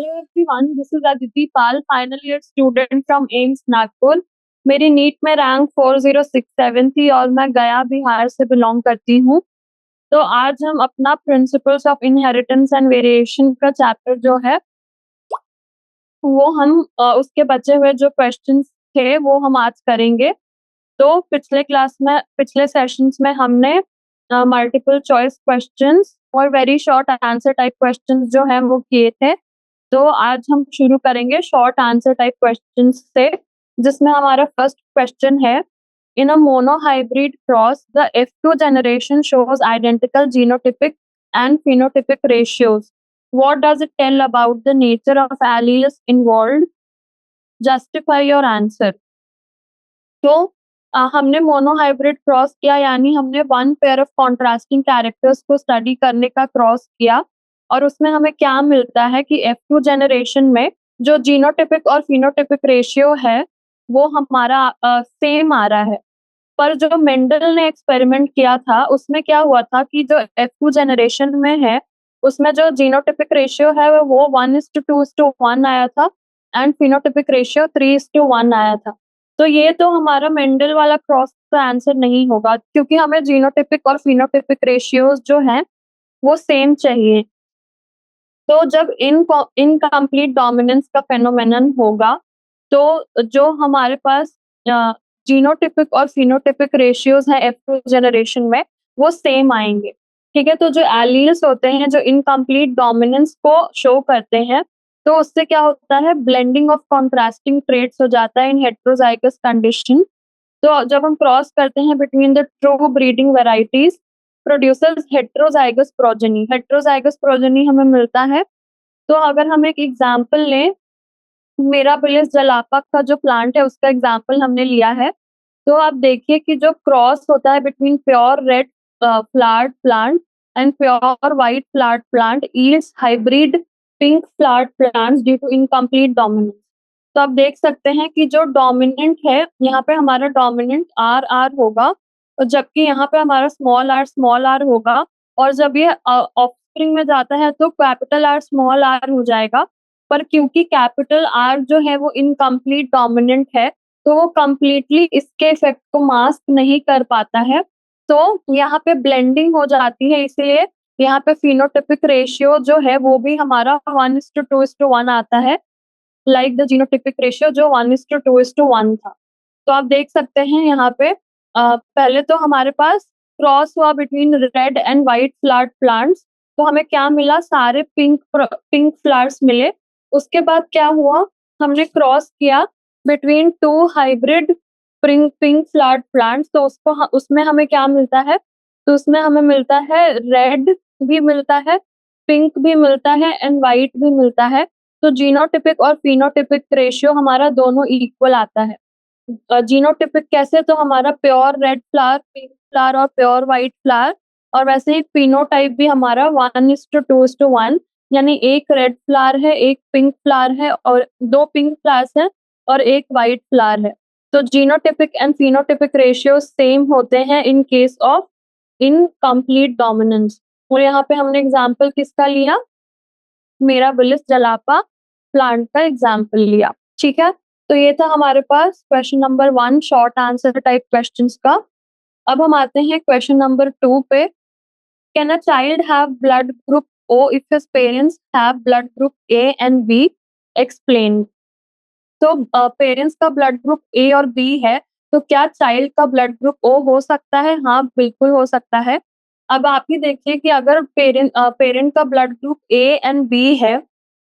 Hello everyone, this is Aditi Pal, final year student from AIIMS Nagpur. मेरी NEET में rank 4067 थी और मैं गया बिहार से बिलोंग करती हूँ। तो आज हम अपना principles of inheritance and variation का चैप्टर जो है वो हम उसके बचे हुए जो क्वेश्चंस थे वो हम आज करेंगे। तो पिछले सेशंस में हमने मल्टीपल चॉइस क्वेश्चंस और very short answer type questions जो है वो किए थे। तो आज हम शुरू करेंगे शॉर्ट आंसर टाइप क्वेश्चंस से, जिसमें हमारा फर्स्ट क्वेश्चन है, in a monohybrid cross the F2 generation shows identical genotypic and phenotypic ratios. What does it tell about the nature of alleles involved? Justify your answer. तो हमने monohybrid cross किया, यानी हमने one pair of contrasting characters को study करने का cross किया और उसमें हमें क्या मिलता है कि F2 जनरेशन में जो जीनोटिपिक और फिनोटिपिक रेशियो है वो हमारा सेम आ रहा है। पर जो मेंडल ने एक्सपेरिमेंट किया था उसमें क्या हुआ था कि जो F2 जनरेशन में है उसमें जो जीनोटिपिक रेशियो है वो 1:2:1 आया था एंड फिनोटिपिक रेशियो 3:1 आया था। तो ये तो हमारा मेंडल वाला क्रॉस का आंसर नहीं होगा, क्योंकि हमें जीनोटिपिक और फिनोटिपिक रेशियोज जो हैं वो सेम चाहिए। तो जब इनकम्प्लीट डोमिनेंस का फेनोमेनन होगा तो जो हमारे पास जीनोटिपिक और फिनोटिपिक रेशियोज हैं F2 जनरेशन में वो सेम आएंगे। ठीक है, तो जो एलील्स होते हैं जो इनकम्प्लीट डोमिनेंस को शो करते हैं, तो उससे क्या होता है, ब्लेंडिंग ऑफ कॉन्ट्रास्टिंग ट्रेट्स हो जाता है इन हेटेरोजाइगस कंडीशन। तो जब हम क्रॉस करते हैं between the true breeding varieties producers heterozygous progeny, heterozygous progeny हमें मिलता है। तो अगर हम एक एग्जांपल लें, मिराबिलिस जलापा का जो प्लांट है उसका एग्जांपल हमने लिया है। तो आप देखिए कि जो क्रॉस होता है between pure red flowered plant and pure white flowered plant yields hybrid pink flowered plants due to incomplete dominance. तो आप देख सकते हैं कि जो डोमिनेंट है यहाँ पे हमारा डोमिनेंट आर आर होगा और जबकि यहाँ पे हमारा स्मॉल आर होगा, और जब ये ऑफस्प्रिंग में जाता है तो कैपिटल आर स्मॉल आर हो जाएगा। पर क्योंकि कैपिटल आर जो है वो इनकम्प्लीट डोमिनेंट है तो वो कंप्लीटली इसके इफेक्ट को मास्क नहीं कर पाता है, तो यहाँ पे ब्लेंडिंग हो जाती है, इसलिए यहाँ पे फिनोटिपिक रेशियो जो है वो भी हमारा 1:2:1 आता है, लाइक द जीनोटिपिक रेशियो जो 1:2:1 था। तो आप देख सकते हैं यहाँ पे पहले तो हमारे पास क्रॉस हुआ between red and white flowered plants, तो हमें क्या मिला, सारे पिंक फ्लावर्स मिले। उसके बाद क्या हुआ, हमने क्रॉस किया between two hybrid pink flowered plants, तो उसमें हमें क्या मिलता है, तो उसमें हमें मिलता है रेड भी मिलता है, पिंक भी मिलता है एंड व्हाइट भी मिलता है। तो जीनोटिपिक और फिनोटिपिक रेशियो हमारा दोनों इक्वल आता है। जीनोटिपिक कैसे, तो हमारा pure red flower, pink flower और प्योर व्हाइट फ्लावर, और वैसे ही फिनोटाइप भी हमारा 1:2:1, यानी एक रेड फ्लावर है, एक पिंक फ्लावर है और दो पिंक फ्लावर्स हैं और एक व्हाइट फ्लावर है। तो genotypic and phenotypic ratio same होते हैं in case of incomplete dominance. और यहाँ पे हमने एग्जाम्पल किसका लिया, मिराबिलिस जलापा प्लांट का एग्जाम्पल लिया। ठीक है, तो ये था हमारे पास question number 1 short answer type questions का। अब हम आते हैं क्वेश्चन नंबर 2 पे। Can a child have blood group O if his parents have blood group A and B? Explain. तो पेरेंट्स का ब्लड ग्रुप ए और बी है, तो क्या चाइल्ड का ब्लड ग्रुप ओ हो सकता है? हाँ, बिल्कुल हो सकता है। अब आप ही देखिए कि अगर पेरेंट का blood group A and B है,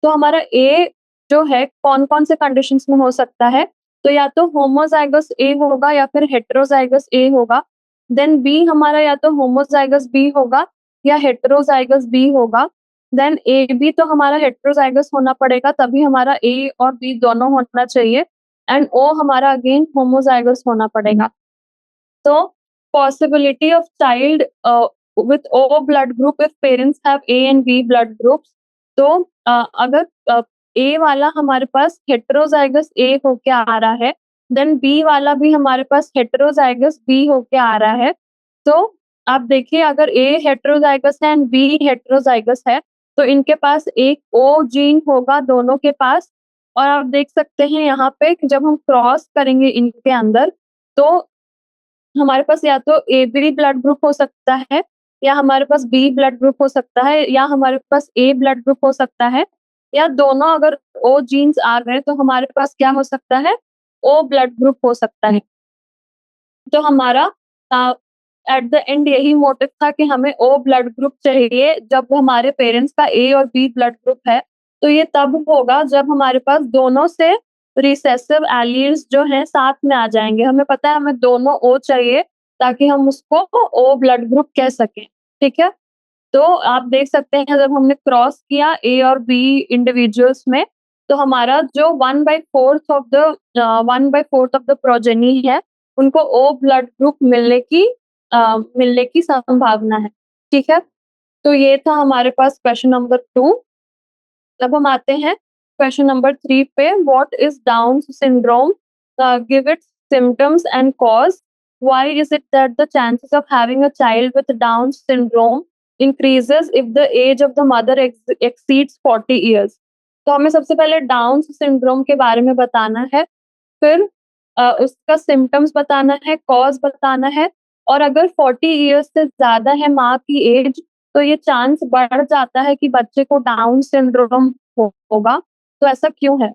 तो हमारा ए जो है कौन-कौन से कंडीशंस में हो सकता है? तो या तो होमोजाइगस ए होगा या फिर हेटेरोजाइगस ए होगा। देन बी हमारा या तो होमोजाइगस बी होगा या हेटेरोजाइगस बी होगा। देन ए बी तो हमारा हेटेरोजाइगस होना पड़ेगा, तभी हमारा ए और बी दोनों होना चाहिए, एंड ओ हमारा अगेन होमोजाइगस होना पड़ेगा। तो possibility of child with O blood group if parents have A and B blood groups, तो अगर ए वाला हमारे पास हेटेरोजाइगस ए होके आ रहा है, देन बी वाला भी हमारे पास हेटेरोजाइगस बी होके आ रहा है। तो आप देखिए, अगर ए हेटेरोजाइगस है एंड बी हेटेरोजाइगस है, तो इनके पास एक ओ जीन होगा दोनों के पास। और आप देख सकते हैं यहाँ पे कि जब हम क्रॉस करेंगे इनके अंदर, तो हमारे पास या तो एबी ब्लड ग्रुप हो सकता है, या हमारे पास बी ब्लड ग्रुप हो सकता है, या हमारे पास ए ब्लड ग्रुप हो सकता है, या दोनों अगर ओ जीन्स आ गए तो हमारे पास क्या हो सकता है, ओ ब्लड ग्रुप हो सकता है। तो हमारा एट द एंड यही मोटिव था कि हमें ओ ब्लड ग्रुप चाहिए जब हमारे पेरेंट्स का ए और बी ब्लड ग्रुप है। तो ये तब होगा जब हमारे पास दोनों से रिसेसिव एलील्स जो हैं साथ में आ जाएँगे। हमें पता है हमें दोनों ओ चाहिए ताकि हम उसको ओ ब्लड ग्रुप कह सकें, ठीक है? तो आप देख सकते हैं जब हमने क्रॉस किया ए और बी इंडिविजुअल्स में, तो हमारा जो 1/4 ऑफ द प्रोजेनी है, उनको ओ ब्लड ग्रुप मिलने की संभावना है, ठीक है? तो ये था हमारे पास क्वेश्चन नंबर 2। अब हम आते हैं क्वेश्चन नंबर 3 पे। What is down syndrome? Give its symptoms and cause. Why is it that the chances of having a child with down syndrome increases if the age of the mother exceeds 40 years? तो हमें सबसे पहले down syndrome के बारे में बताना है, फिर उसका सिम्पटम्स बताना है, कॉज़ बताना है, और अगर 40 इयर्स से ज़्यादा है माँ की एज, तो ये चांस बढ़ जाता है कि बच्चे को डाउन सिंड्रोम होगा। तो ऐसा क्यों है?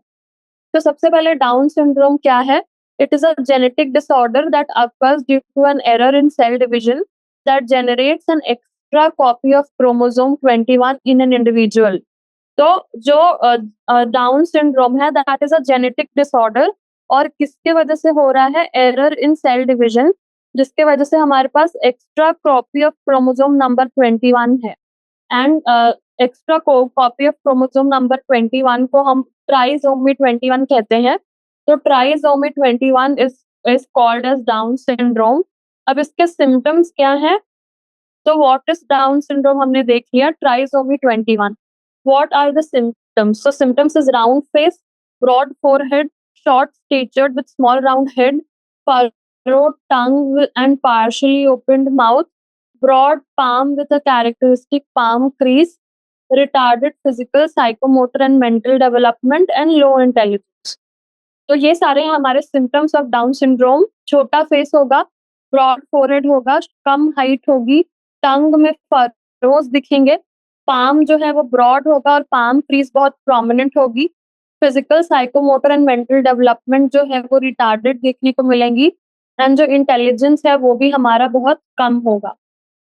तो सबसे पहले डाउन सिंड्रोम क्या है? It is a genetic disorder that occurs due to an error in cell division that generates an extra copy of chromosome 21 in an individual. तो जो डाउन सिंड्रोम है that is a genetic disorder, और किसके वजह से हो रहा है? एरर इन सेल डिवीजन, जिसके वजह से हमारे पास extra copy of chromosome number 21 है। And extra copy of chromosome number 21 को हम ट्राइसोमी 21 कहते हैं। तो trisomy 21 is called as Down syndrome. अब इसके सिम्टम्स क्या हैं? तो व्हाट इज डाउन सिंड्रोम हमने देख लिया। Trisomy 21, what are the symptoms? so symptoms is round face, broad forehead, short statured with small round head, furrowed tongue and partially opened mouth, broad palm with a characteristic palm crease, retarded physical, psychomotor and mental development, and low intelligence. तो ये सारे हैं हमारे symptoms of down syndrome. छोटा face होगा, broad forehead होगा, कम height होगी, टंग में फरोज दिखेंगे, पाम जो है वो ब्रॉड होगा और पाम क्रीज बहुत प्रोमिनेंट होगी, physical, psychomotor and mental development जो है वो रिटार्डेड देखने को मिलेंगी, एंड जो इंटेलिजेंस है वो भी हमारा बहुत कम होगा,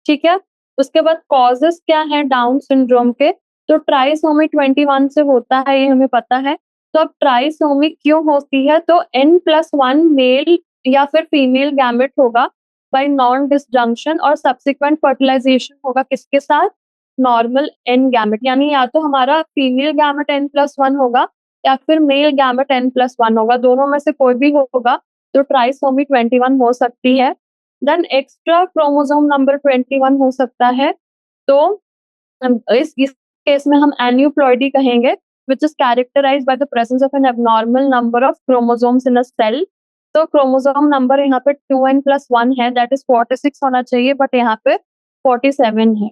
ठीक है? उसके बाद कॉजेस क्या है डाउन सिंड्रोम के? तो ट्राइसोमी 21 से होता है, ये हमें पता है। तो अब ट्राइसोमी क्यों होती है? तो n+1 मेल या फिर फीमेल गैमेट होगा बाय नॉन डिसजंक्शन, और सब्सिक्वेंट फर्टिलाइजेशन होगा किसके साथ? Normal n gamete. यानी या तो हमारा फीमेल गैमेट n+1 होगा या फिर मेल गैमेट n+1 होगा, दोनों में से कोई भी होगा तो ट्राइसोमी 21 हो सकती है। देन एक्स्ट्रा क्रोमोसोम नंबर 21 हो सकता है। तो इस केस में हम एन्यूप्लॉइडी कहेंगे, which is characterized by the presence of an abnormal number of chromosomes in a cell. तो क्रोमोसोम नंबर यहाँ पे 2n+1 है, दैट इज 46 होना चाहिए, बट यहाँ पे 47 है।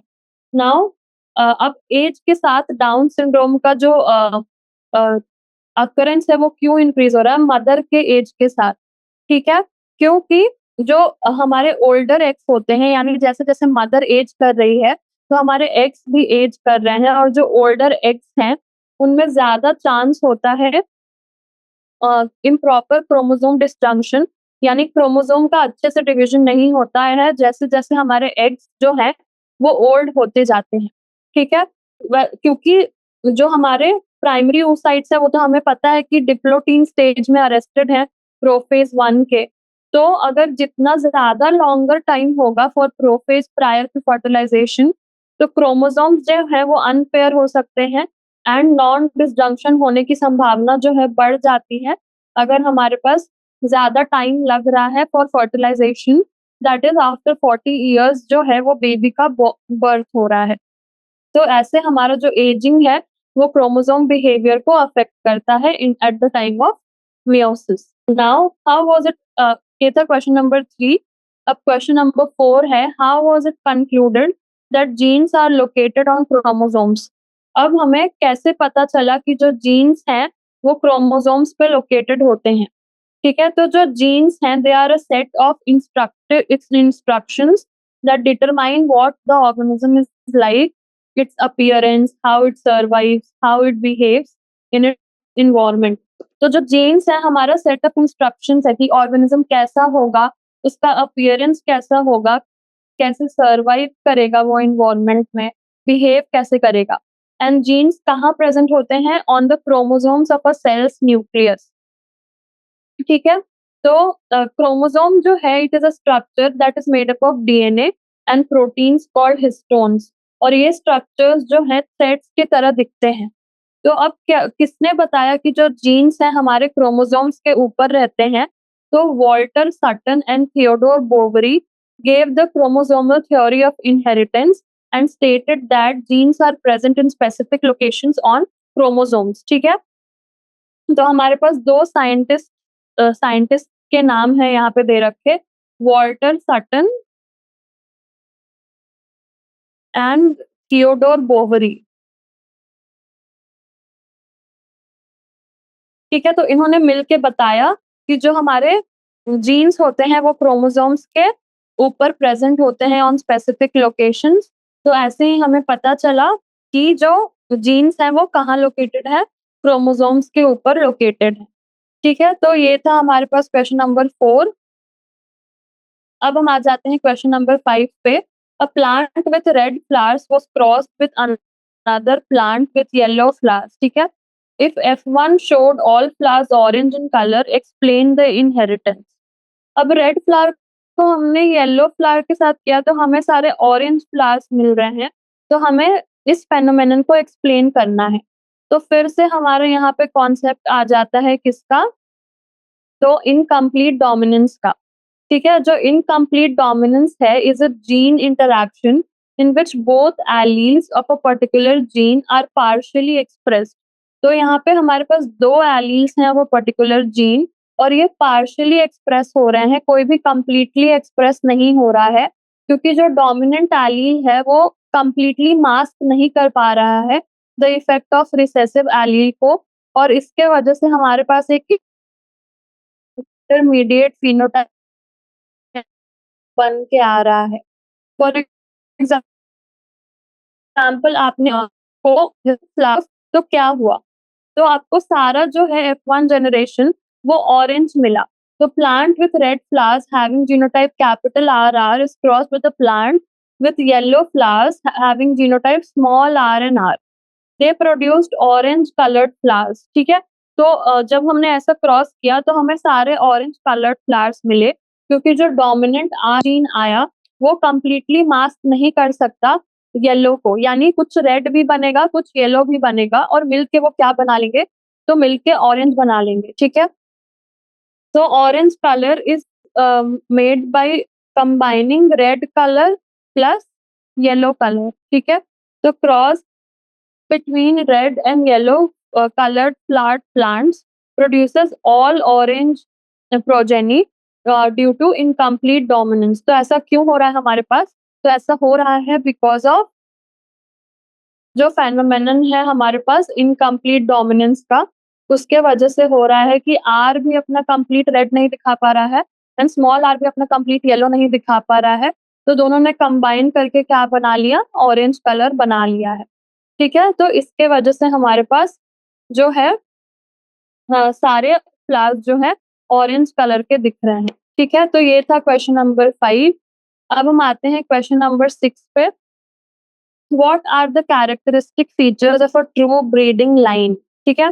नाउ अब एज के साथ डाउन सिंड्रोम का जो अकरेंस है वो क्यों इंक्रीज हो रहा है? मदर के एज के साथ, ठीक है? क्योंकि जो हमारे ओल्डर एक्स होते हैं, यानी जैसे-जैसे मदर एज कर रही है, तो हमारे एक्स भी एज कर रहे हैं, और जो ओल्डर एक्स हैं, उनमें ज़्यादा चांस होता है इम्प्रॉपर क्रोमोसोम डिसजंक्शन, यानी क्रोमोसोम का अच्छे से डिवीजन नहीं होता है जैसे-जैसे हमारे एग्स जो हैं, वो ओल्ड होते जाते हैं, ठीक है? क्योंकि जो हमारे प्राइमरी oocytes है, वो तो हमें पता है कि डिप्लोटीन स्टेज में अरेस्टेड हैं प्रोफेज़ 1 के। तो अगर जितना ज़्यादा लॉन्गर टाइम होगा for prophase prior to fertilization, तो क्रोमोसोम्स जो हैं वो अनपेयर हो सकते हैं, एंड नॉन डिसजंक्शन होने की संभावना जो है बढ़ जाती है अगर हमारे पास ज़्यादा टाइम लग रहा है for fertilisation, that is after 40 years जो है वो बेबी का बर्थ हो रहा है। तो ऐसे हमारा जो एजिंग है वो क्रोमोसोम बिहेवियर को अफेक्ट करता है in at the time of meiosis. Now how was it ये था क्वेश्चन नंबर 3। अब क्वेश्चन नंबर 4 है, how was it concluded that genes are located on chromosomes? अब हमें कैसे पता चला कि जो जीन्स हैं वो क्रोमोसोम्स पे लोकेटेड होते हैं, ठीक है? तो जो जीन्स हैं they are a set of instructions that determine what the organism is like, its appearance, how it survives, how it behaves in its environment. तो जो जीन्स है हमारा सेट ऑफ इंस्ट्रक्शंस है कि ऑर्गेनिज्म कैसा होगा, उसका अपीयरेंस कैसा होगा, कैसे सर्वाइव करेगा वो एनवायरनमेंट में, बिहेव कैसे करेगा। एंड जीन्स कहाँ प्रेजेंट होते हैं? On the chromosomes of a cells nucleus, ठीक है? तो क्रोमोसोम जो है it is a structure that is made up of DNA and proteins called histones, और ये स्ट्रक्चर्स जो हैं थ्रेड्स की तरह दिखते हैं। तो अब क्या किसने बताया कि जो जीन्स हैं हमारे क्रोमोसोम्स के ऊपर रहते हैं? तो Walter Sutton and Theodore Boveri gave the chromosomal theory of inheritance and stated that genes are present in specific locations on chromosomes, ठीक है? तो हमारे पास 2 साइंटिस्ट के नाम है यहाँ पे दे रखे, Walter Sutton and Theodore Boveri, ठीक है? तो इन्होंने मिल के बताया कि जो हमारे जीन्स होते हैं वो क्रोमोसोम्स के ऊपर प्रेज़ेंट होते हैं ऑन स्पेसिफिक लोकेशंस। तो ऐसे ही हमें पता चला कि जो जीन्स हैं वो कहाँ लोकेटेड है, क्रोमोसोम्स के ऊपर लोकेटेड है, ठीक है? तो ये था हमारे पास क्वेश्चन नंबर 4। अब हम आ जाते हैं क्वेश्चन नंबर 5 पे। A plant with red flowers was crossed with another plant with yellow flowers, ठीक है? If F1 showed all flowers orange in color, explain the inheritance. अब रेड फ्लावर को हमने येलो फ्लावर के साथ किया तो हमें सारे ऑरेंज फ्लावर्स मिल रहे हैं, तो हमें इस फेनोमेनन को एक्सप्लेन करना है। तो फिर से हमारे यहाँ पे कॉन्सेप्ट आ जाता है किसका? तो इनकम्प्लीट डोमिनेंस का, ठीक है? जो इनकम्प्लीट डोमिनेंस है is a gene interaction in which both alleles of a particular gene are partially expressed. तो यहाँ पे हमारे पास 2 एलील्स हैं वो पर्टिकुलर जीन, और ये पार्शियली एक्सप्रेस हो रहे हैं, कोई भी कंप्लीटली एक्सप्रेस नहीं हो रहा है, क्योंकि जो डोमिनेंट एलील है वो कंप्लीटली मास्क नहीं कर पा रहा है the effect of recessive allele को, और इसके वजह से हमारे पास एक इंटरमीडिएट फिनोटाइप बन के आ रहा है। फॉर एग्ज़ाम्पल आपने को फ्लावर्स, तो क्या हुआ? तो आपको सारा जो है F1 जनरेशन वो ऑरेंज मिला। तो plant with red flowers having genotype capital RR is crossed with a plant with yellow flowers having genotype small r and r। They produced orange coloured flowers, ठीक है? तो जब हमने ऐसा क्रॉस किया तो हमें सारे ऑरेंज कलर्ड फ्लावर्स मिले, क्योंकि जो डोमिनेंट आर जीन आया वो कंप्लीटली मास्क नहीं कर सकता येलो को, यानी कुछ रेड भी बनेगा, कुछ येलो भी बनेगा, और मिलके वो क्या बना लेंगे? तो मिलके ऑरेंज बना लेंगे, ठीक है? तो orange colour is made by combining red colour plus yellow colour, ठीक है? तो cross between red and yellow colored flowered plants produces all orange progeny due to incomplete dominance। तो ऐसा क्यों हो रहा है हमारे पास? तो ऐसा हो रहा है बिकॉज ऑफ जो फेनोमेनन है हमारे पास इनकम्प्लीट डोमिनेंस का, उसके वजह से हो रहा है कि आर भी अपना कंप्लीट रेड नहीं दिखा पा रहा है एंड स्मॉल आर भी अपना कंप्लीट येलो नहीं दिखा पा रहा है, तो दोनों ने कंबाइन करके क्या बना लिया? ऑरेंज कलर बना लिया है, ठीक है? तो इसके वजह से हमारे पास जो है सारे फ्लावर्स जो हैं ऑरेंज कलर के दिख रहे हैं, ठीक है? तो ये था क्वेश्चन नंबर 5। अब हम आते हैं क्वेश्चन नंबर 6 पे। What are the characteristic features of a true breeding line, ठीक है?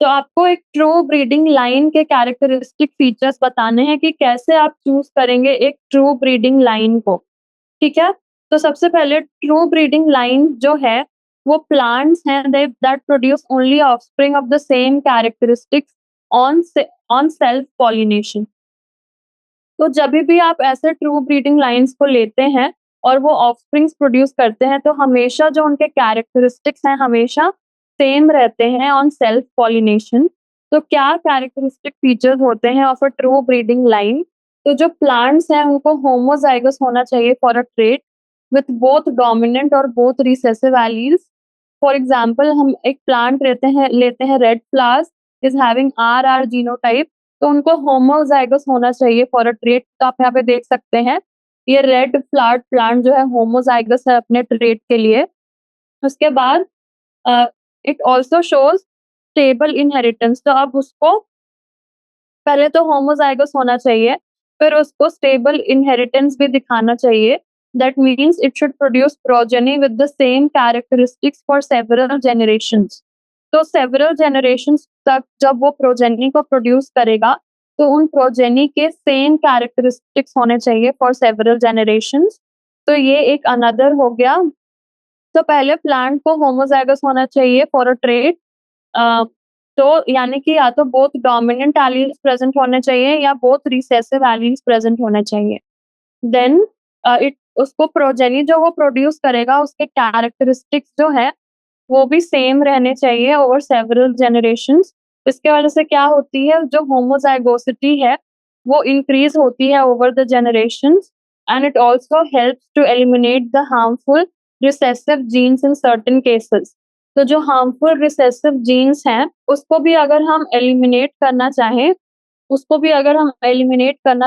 तो आपको एक ट्रू ब्रीडिंग लाइन के कैरेक्टरिस्टिक फीचर्स बताने हैं कि कैसे आप चूज़ करेंगे एक ट्रू ब्रीडिंग लाइन को, ठीक है? तो सबसे पहले ट्रू ब्रीडिंग लाइन जो है वो प्लांट्स हैं they that produce only offspring of the same characteristics on self pollination. तो जभी भी आप ऐसे ट्रू ब्रीडिंग लाइन्स को लेते हैं और वो ऑफस्प्रिंग्स प्रोड्यूस करते हैं तो हमेशा जो उनके कैरेक्टरिस्टिक्स हैं हमेशा सेम रहते हैं ऑन सेल्फ पॉलिनेशन। तो क्या कैरेक्टरिस्टिक फीचर्स होते हैं of a true breeding line? तो जो प्लांट्स हैं उनको होमोजाइगस होना चाहिए for a trait with both dominant और both recessive alleles. For example हम एक प्लांट लेते हैं red flowers is having R genotype, तो उनको होमोजाइगस होना चाहिए फॉर अ ट्रेट। तो आप यहाँ पे देख सकते हैं ये रेड फ्लावर प्लांट जो है होमोजाइगस है अपने ट्रेट के लिए। उसके बाद it also shows stable inheritance, तो अब उसको पहले तो होमोजाइगस होना चाहिए, फिर उसको स्टेबल इनहेरिटेंस भी दिखाना चाहिए। That means it should produce progeny with the same characteristics for several generations. तो सेवरल जनरेशंस तक जब वो प्रोजेनी को प्रोड्यूस करेगा, तो उन प्रोजेनी के सेम कैरेक्टरिस्टिक्स होने चाहिए फॉर सेवरल जनरेशंस। तो ये एक अनदर हो गया। तो पहले प्लांट को होमोजाइगस होना चाहिए फॉर अ ट्रेट, तो यानी कि या तो बोथ डोमिनेंट एलील्स प्रेजेंट होने चाहिए या बोथ रिसेसिव एलील्स प्रेजेंट होने चाहिए। देन इट उसको प्रोजेनी जो वो प्रोड्यूस करेगा उसके कैरेक्टरिस्टिक्स जो है वो भी सेम रहने चाहिए ओवर सेवरल जनरेशंस। इसके वजह से क्या होती है, जो होमोजाइगोसिटी है वो इंक्रीज होती है over the generations, and it also helps to eliminate the harmful recessive genes in certain cases. तो जो हार्मफुल रिसेसिव जीन्स हैं उसको भी अगर हम एलिमिनेट करना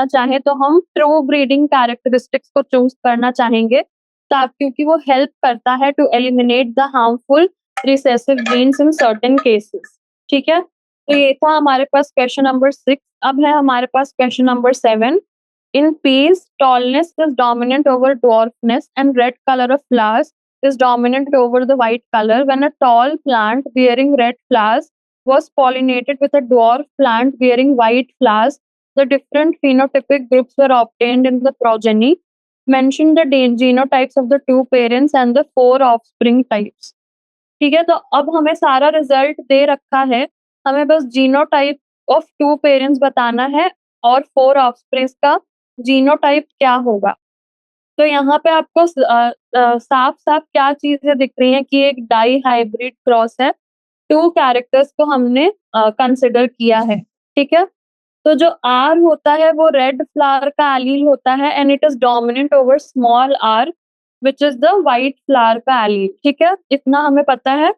चाहें तो हम ट्रू ब्रीडिंग कैरेक्टरिस्टिक्स को चूज करना चाहेंगे, क्योंकि वो हेल्प करता है to eliminate the harmful recessive genes in certain cases. ठीक है, तो ये था हमारे पास क्वेश्चन नंबर 6। अब है हमारे पास question number 7। In peas tallness is dominant over dwarfness and red colour of flowers is dominant over the white color. When a tall plant bearing red flowers was pollinated with a dwarf plant bearing white flowers, the different phenotypic groups were obtained in the progeny. Mention the genotypes of the two parents and the 4 offspring types. ठीक है, तो अब हमें सारा result दे रखा है, हमें बस जीनोटाइप ऑफ 2 पेरेंट्स बताना है और 4 ऑफस्प्रिंग्स का जीनोटाइप क्या होगा। तो यहाँ पे आपको साफ-साफ क्या चीज़ें दिख रही हैं कि एक डाई हाइब्रिड क्रॉस है, 2 कैरेक्टर्स को हमने कंसिडर किया है, ठीक है? तो जो आर होता है वो रेड फ्लावर का एलील होता है and it is dominant over small R which is the white flower का एलील, ठीक है? इतना हमें पता है।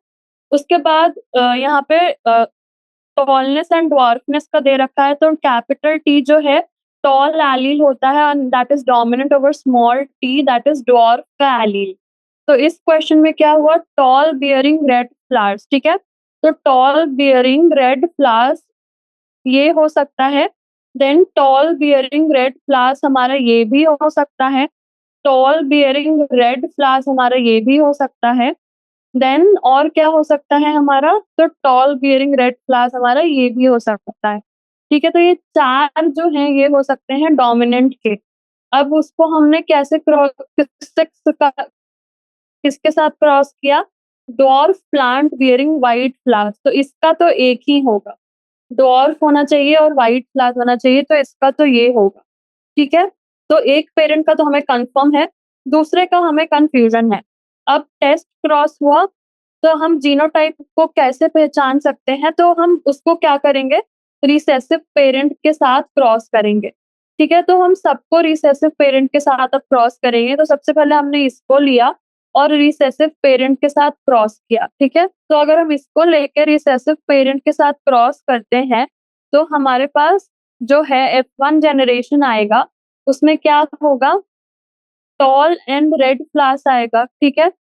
उसके बाद यहाँ पे टॉलनेस एंड ड्वार्फनेस का दे रखा है, तो कैपिटल टी जो है टॉल एलील होता है and that is dominant over small T that is dwarf का एलील। तो इस क्वेश्चन में क्या हुआ, टॉल बियरिंग रेड फ्लावर्स, ठीक है? तो टॉल बियरिंग रेड फ्लावर्स ये हो सकता है। Then tall bearing red flowers हमारा ये भी हो सकता है। टॉल बियरिंग रेड फ्लावर्स हमारा ये भी हो सकता है। देन और क्या हो सकता है हमारा, तो टॉल बियरिंग रेड फ्लावर्स हमारा ये भी हो सकता है। ठीक है, तो ये 4 जो हैं ये हो सकते हैं डोमिनेंट के। अब उसको हमने कैसे किसके साथ क्रॉस किया, dwarf plant bearing white flowers, तो इसका तो एक ही होगा, डॉर्फ होना चाहिए और व्हाइट फ्लावर्स होना चाहिए, तो इसका तो ये होगा। ठीक है, तो एक पेरेंट का तो हमें कंफर्म है, दूसरे का हमें कंफ्यूजन है। अब टेस्ट क्रॉस हुआ तो हम जीनोटाइप को कैसे पहचान सकते हैं, तो हम उसको क्या करेंगे, रिसेसिव पेरेंट के साथ क्रॉस करेंगे। ठीक है, तो हम सबको रिसेसिव पेरेंट के साथ अब क्रॉस करेंगे। तो सबसे पहले हमने इसको लिया और रिसेसिव पेरेंट के साथ क्रॉस किया। ठीक है, तो अगर हम इसको लेकर रिसेसिव पेरेंट के साथ क्रॉस करते हैं तो हमारे पास जो है F1 जनरेशन आएगा, उसमें क्या होगा, टॉल एंड रेड फ्लावर्स आएगा। ठीक है,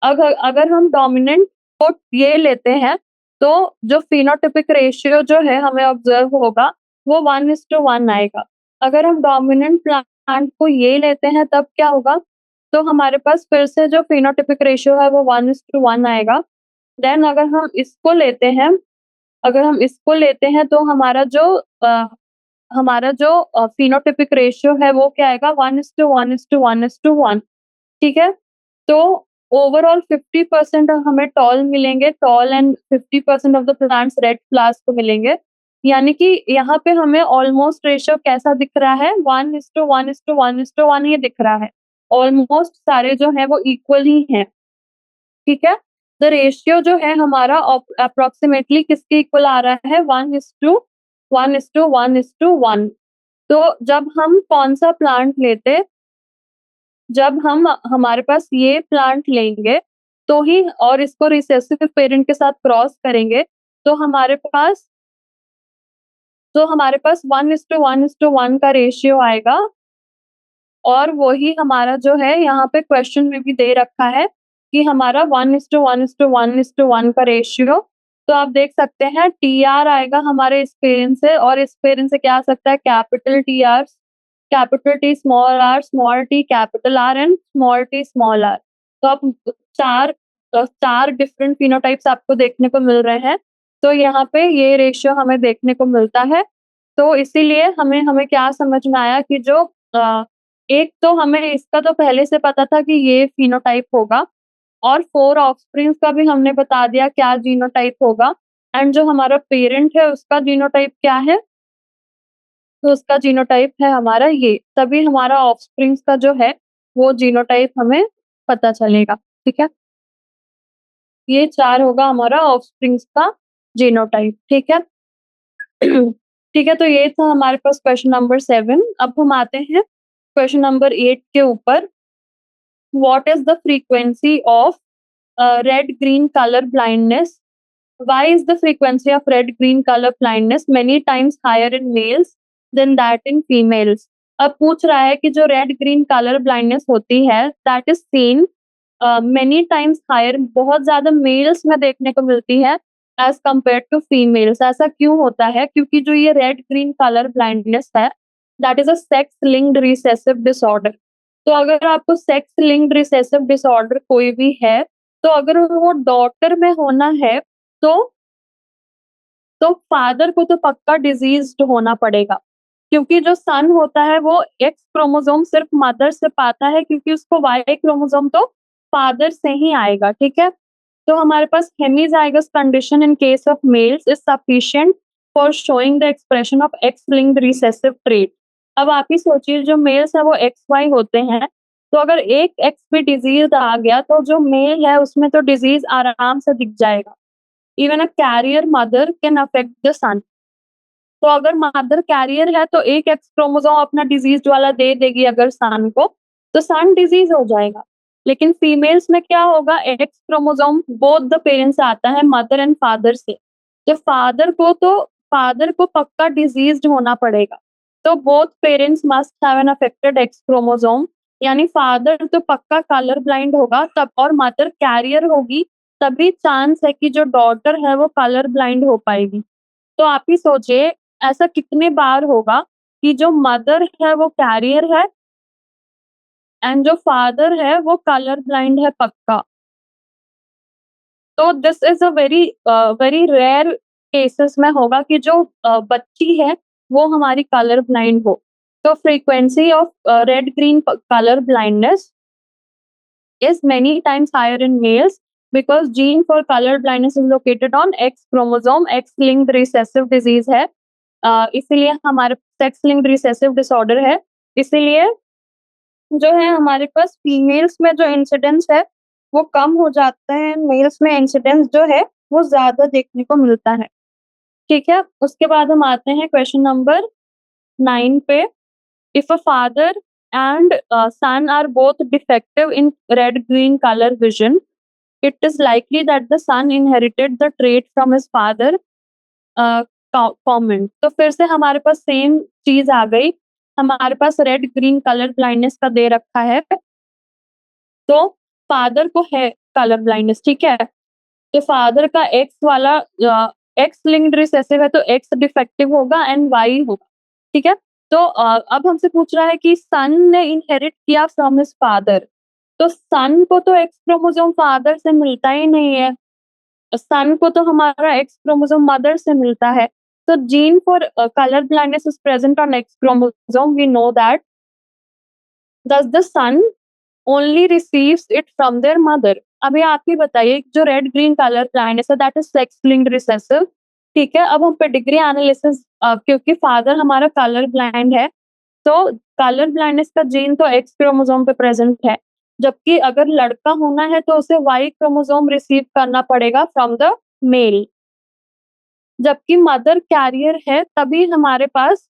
अगर हम डोमिनेंट को ये लेते हैं तो जो फिनोटिपिक रेशियो जो है हमें ऑब्जर्व होगा वो 1:1 आएगा। अगर हम डोमिनेंट प्लांट को ये लेते हैं तब क्या होगा, तो हमारे पास फिर से जो फिनोटिपिक रेशियो है वो 1:1 आएगा। देन अगर हम इसको लेते हैं तो हमारा जो फिनोटिपिक रेशियो है वो क्या आएगा, 1:1:1:1। ठीक है, तो ओवरऑल 50% हमें टॉल मिलेंगे, tall and 50% of the plants red flowers को मिलेंगे। यानी कि यहाँ पे हमें ऑलमोस्ट रेशियो कैसा दिख रहा है, 1:1:1:1 ये दिख रहा है। ऑलमोस्ट सारे जो हैं वो इक्वल ही हैं। ठीक है, द रेशियो जो है हमारा अप्रोक्सीमेटली किसके इक्वल आ रहा है, 1:1:1:1। तो जब हम कौन सा प्लांट लेते, जब हम हमारे पास ये प्लांट लेंगे तो ही और इसको रिसेसिव पेरेंट के साथ क्रॉस करेंगे तो हमारे पास 1:1:1 का रेशियो आएगा और वही हमारा जो है यहाँ पे क्वेश्चन में भी दे रखा है कि हमारा 1:1:1:1 का रेशियो। तो आप देख सकते हैं टीआर आएगा हमारे इस पेरेंट से और इस पेरेंट से क्या आ सकता है capital TR, capital T small T capital R and small T small R. तो आप चार चार डिफरेंट फिनोटाइप्स आपको देखने को मिल रहे हैं। तो यहाँ पे ये रेशियो हमें देखने को मिलता है। तो इसीलिए हमें हमें क्या समझ में आया कि जो एक तो हमें इसका तो पहले से पता था कि ये फिनोटाइप होगा और 4 ऑफस्प्रिंग्स का भी हमने बता दिया क्या जीनोटाइप होगा एंड जो हमारा पेरेंट है उसका जीनोटाइप क्या है? तो उसका जीनोटाइप है हमारा ये, तभी हमारा ऑफस्प्रिंग्स का जो है वो जीनोटाइप हमें पता चलेगा, ठीक है? ये 4 होगा हमारा ऑफस्प्रिंग्स का जीनोटाइप, ठीक है? ठीक है, तो ये था हमारे पास क्वेश्चन नंबर 7। अब हम आते हैं क्वेश्चन नंबर 8 के ऊपर। What is the frequency of red-green color blindness? Why is the frequency of red-green color blindness many times higher in males than that in females? अब पूछ रहा है कि जो रेड ग्रीन कलर ब्लाइंडनेस होती है that is seen many times higher, बहुत ज्यादा मेल्स में देखने को मिलती है एज कम्पेयर टू फीमेल्स। ऐसा क्यों होता है? क्योंकि जो ये रेड ग्रीन कलर ब्लाइंडनेस है that is a sex linked recessive disorder. तो अगर आपको सेक्स लिंक्ड रिसेसिव डिसऑर्डर कोई भी है तो अगर वो डॉटर में होना है तो फादर को तो पक्का डिजीज्ड होना पड़ेगा, क्योंकि जो सन होता है वो एक्स क्रोमोसोम सिर्फ मदर से पाता है क्योंकि उसको वाई क्रोमोसोम तो फादर से ही आएगा, ठीक है? तो हमारे पास hemizygous condition in case of males is sufficient for showing the expression of X linked recessive trait. अब आप ही सोचिए जो मेल्स है वो एक्स वाई होते हैं, तो अगर एक एक्स भी डिजीज आ गया तो जो मेल है उसमें तो डिजीज आराम से दिख जाएगा। Even a carrier mother can affect the son. तो अगर मदर कैरियर है तो एक एक्स क्रोमोसोम अपना डिजीज वाला दे देगी अगर सन को, तो सन डिजीज हो जाएगा। लेकिन फीमेल्स में क्या होगा, x chromosome both the parents आता है मदर एंड फादर से, तो फादर को पक्का डिजीज्ड होना पड़ेगा। तो both parents must have an affected x chromosome, यानी फादर तो पक्का कलर ब्लाइंड होगा तब और मदर कैरियर होगी, तभी चांस है कि जो डॉटर है वो कलर ब्लाइंड हो पाएगी। तो आप ही सोचिए ऐसा कितने बार होगा कि जो मदर है वो कैरियर है एंड जो फादर है वो कलर ब्लाइंड है पक्का। तो this is a very rare cases में होगा कि जो बच्ची है वो हमारी कलर ब्लाइंड हो। तो frequency of red green colour blindness is many times higher in males because gene for color blindness is located on X chromosome, X linked recessive disease है। इसीलिए हमारे सेक्स लिंक्ड रिसेसिव डिसऑर्डर है, इसीलिए जो है हमारे पास फीमेल्स में जो इंसिडेंस है वो कम हो जाता है, मेल्स में इंसिडेंस जो है वो ज्यादा देखने को मिलता है, ठीक है? उसके बाद हम आते हैं क्वेश्चन नंबर 9 पे। If a father and son are both defective in red-green color vision, it is likely that the son inherited the trait from his father. Comment। तो फिर से हमारे पास सेम चीज आ गई, हमारे पास रेड ग्रीन कलर ब्लाइंडनेस का दे रखा है, तो फादर को है कलर ब्लाइंडनेस, ठीक है? तो फादर का एक्स वाला एक्स लिंक्ड रिसेसिव है तो एक्स डिफेक्टिव होगा एंड वाई होगा, ठीक है? तो अब हमसे पूछ रहा है कि सन ने इनहेरिट किया फ्रॉम हिज फादर, तो सन को तो एक्स क्रोमोसोम फादर से मिलता ही नहीं है, सन को तो हमारा एक्स क्रोमोसोम मदर से मिलता है। तो gene for colour blindness is present on X chromosome, we know that. Thus the son only receives it from their mother। अभी आप ही बताइए जो रेड ग्रीन कलर ब्लाइंडनेस है that is sex linked recessive, ठीक है? अब हम पेडिग्री एनालिसिस, क्योंकि फादर हमारा कलर ब्लाइंड है तो कलर ब्लाइंडनेस का जीन तो एक्स क्रोमोसोम पे प्रेजेंट है, जबकि अगर लड़का होना है तो उसे वाई क्रोमोसोम रिसीव करना पड़ेगा फ्रॉम द मेल, जबकि मदर कैरियर है तभी हमारे पास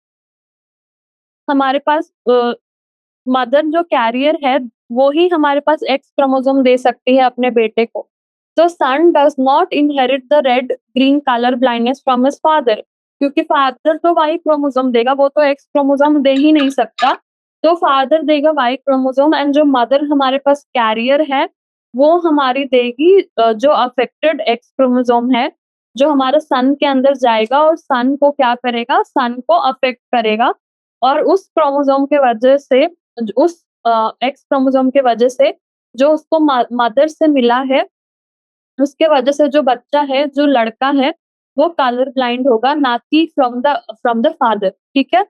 मदर जो कैरियर है वो ही हमारे पास एक्स क्रोमोसोम दे सकती है अपने बेटे को। तो son does not inherit the red green colour blindness from his father, क्योंकि फादर तो वाई क्रोमोसोम देगा, वो तो एक्स क्रोमोसोम दे ही नहीं सकता। तो फादर देगा वाई क्रोमोसोम एंड जो मदर हमारे पास कैरियर है, वो हमारी देगी जो अफेक्टेड एक्स क्रोमोसोम है, जो हमारे सन के अंदर जाएगा और सन को क्या करेगा? सन को अफेक्ट करेगा और उस क्रोमोसोम के वजह से उस एक्स क्रोमोसोम के वजह से जो उसको मदर से मिला है, उसके वजह से जो बच्चा है, जो लड़का है, वो कलर ब्लाइंड होगा, ना कि फ्रॉम द फादर, ठीक है?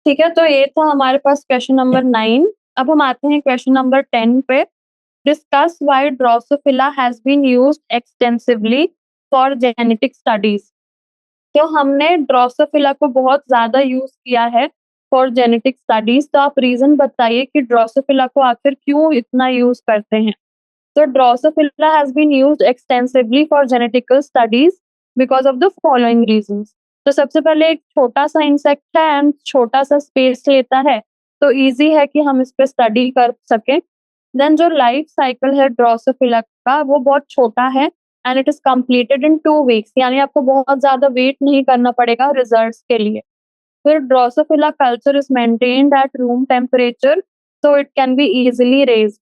ठीक है, तो ये था हमारे पास क्वेश्चन नंबर 9। अब हम आते हैं क्वेश्चन नंबर 10 पे। Discuss why Drosophila has been used extensively for genetic studies. तो हमने ड्रोसोफिला को बहुत ज़्यादा यूज़ किया है फॉर जेनेटिक स्टडीज़, तो आप रीज़न बताइए कि ड्रोसोफिला को आखिर क्यों इतना यूज़ करते हैं? So Drosophila has been used extensively for genetical studies because of the following reasons. तो सबसे पहले एक छोटा-सा इंसेक्ट है एंड छोटा-सा स्पेस लेता है, तो ईज़ी है कि हम इस पे स्टडी कर सकें। देन जो लाइफ साइकिल है ड्रोसोफिला का वो बहुत छोटा है and it is completed in 2 weeks, यानी आपको बहुत ज़्यादा वेट नहीं करना पड़ेगा रिजल्ट्स के लिए। फिर Drosophila culture is maintained at room temperature so it can be easily raised.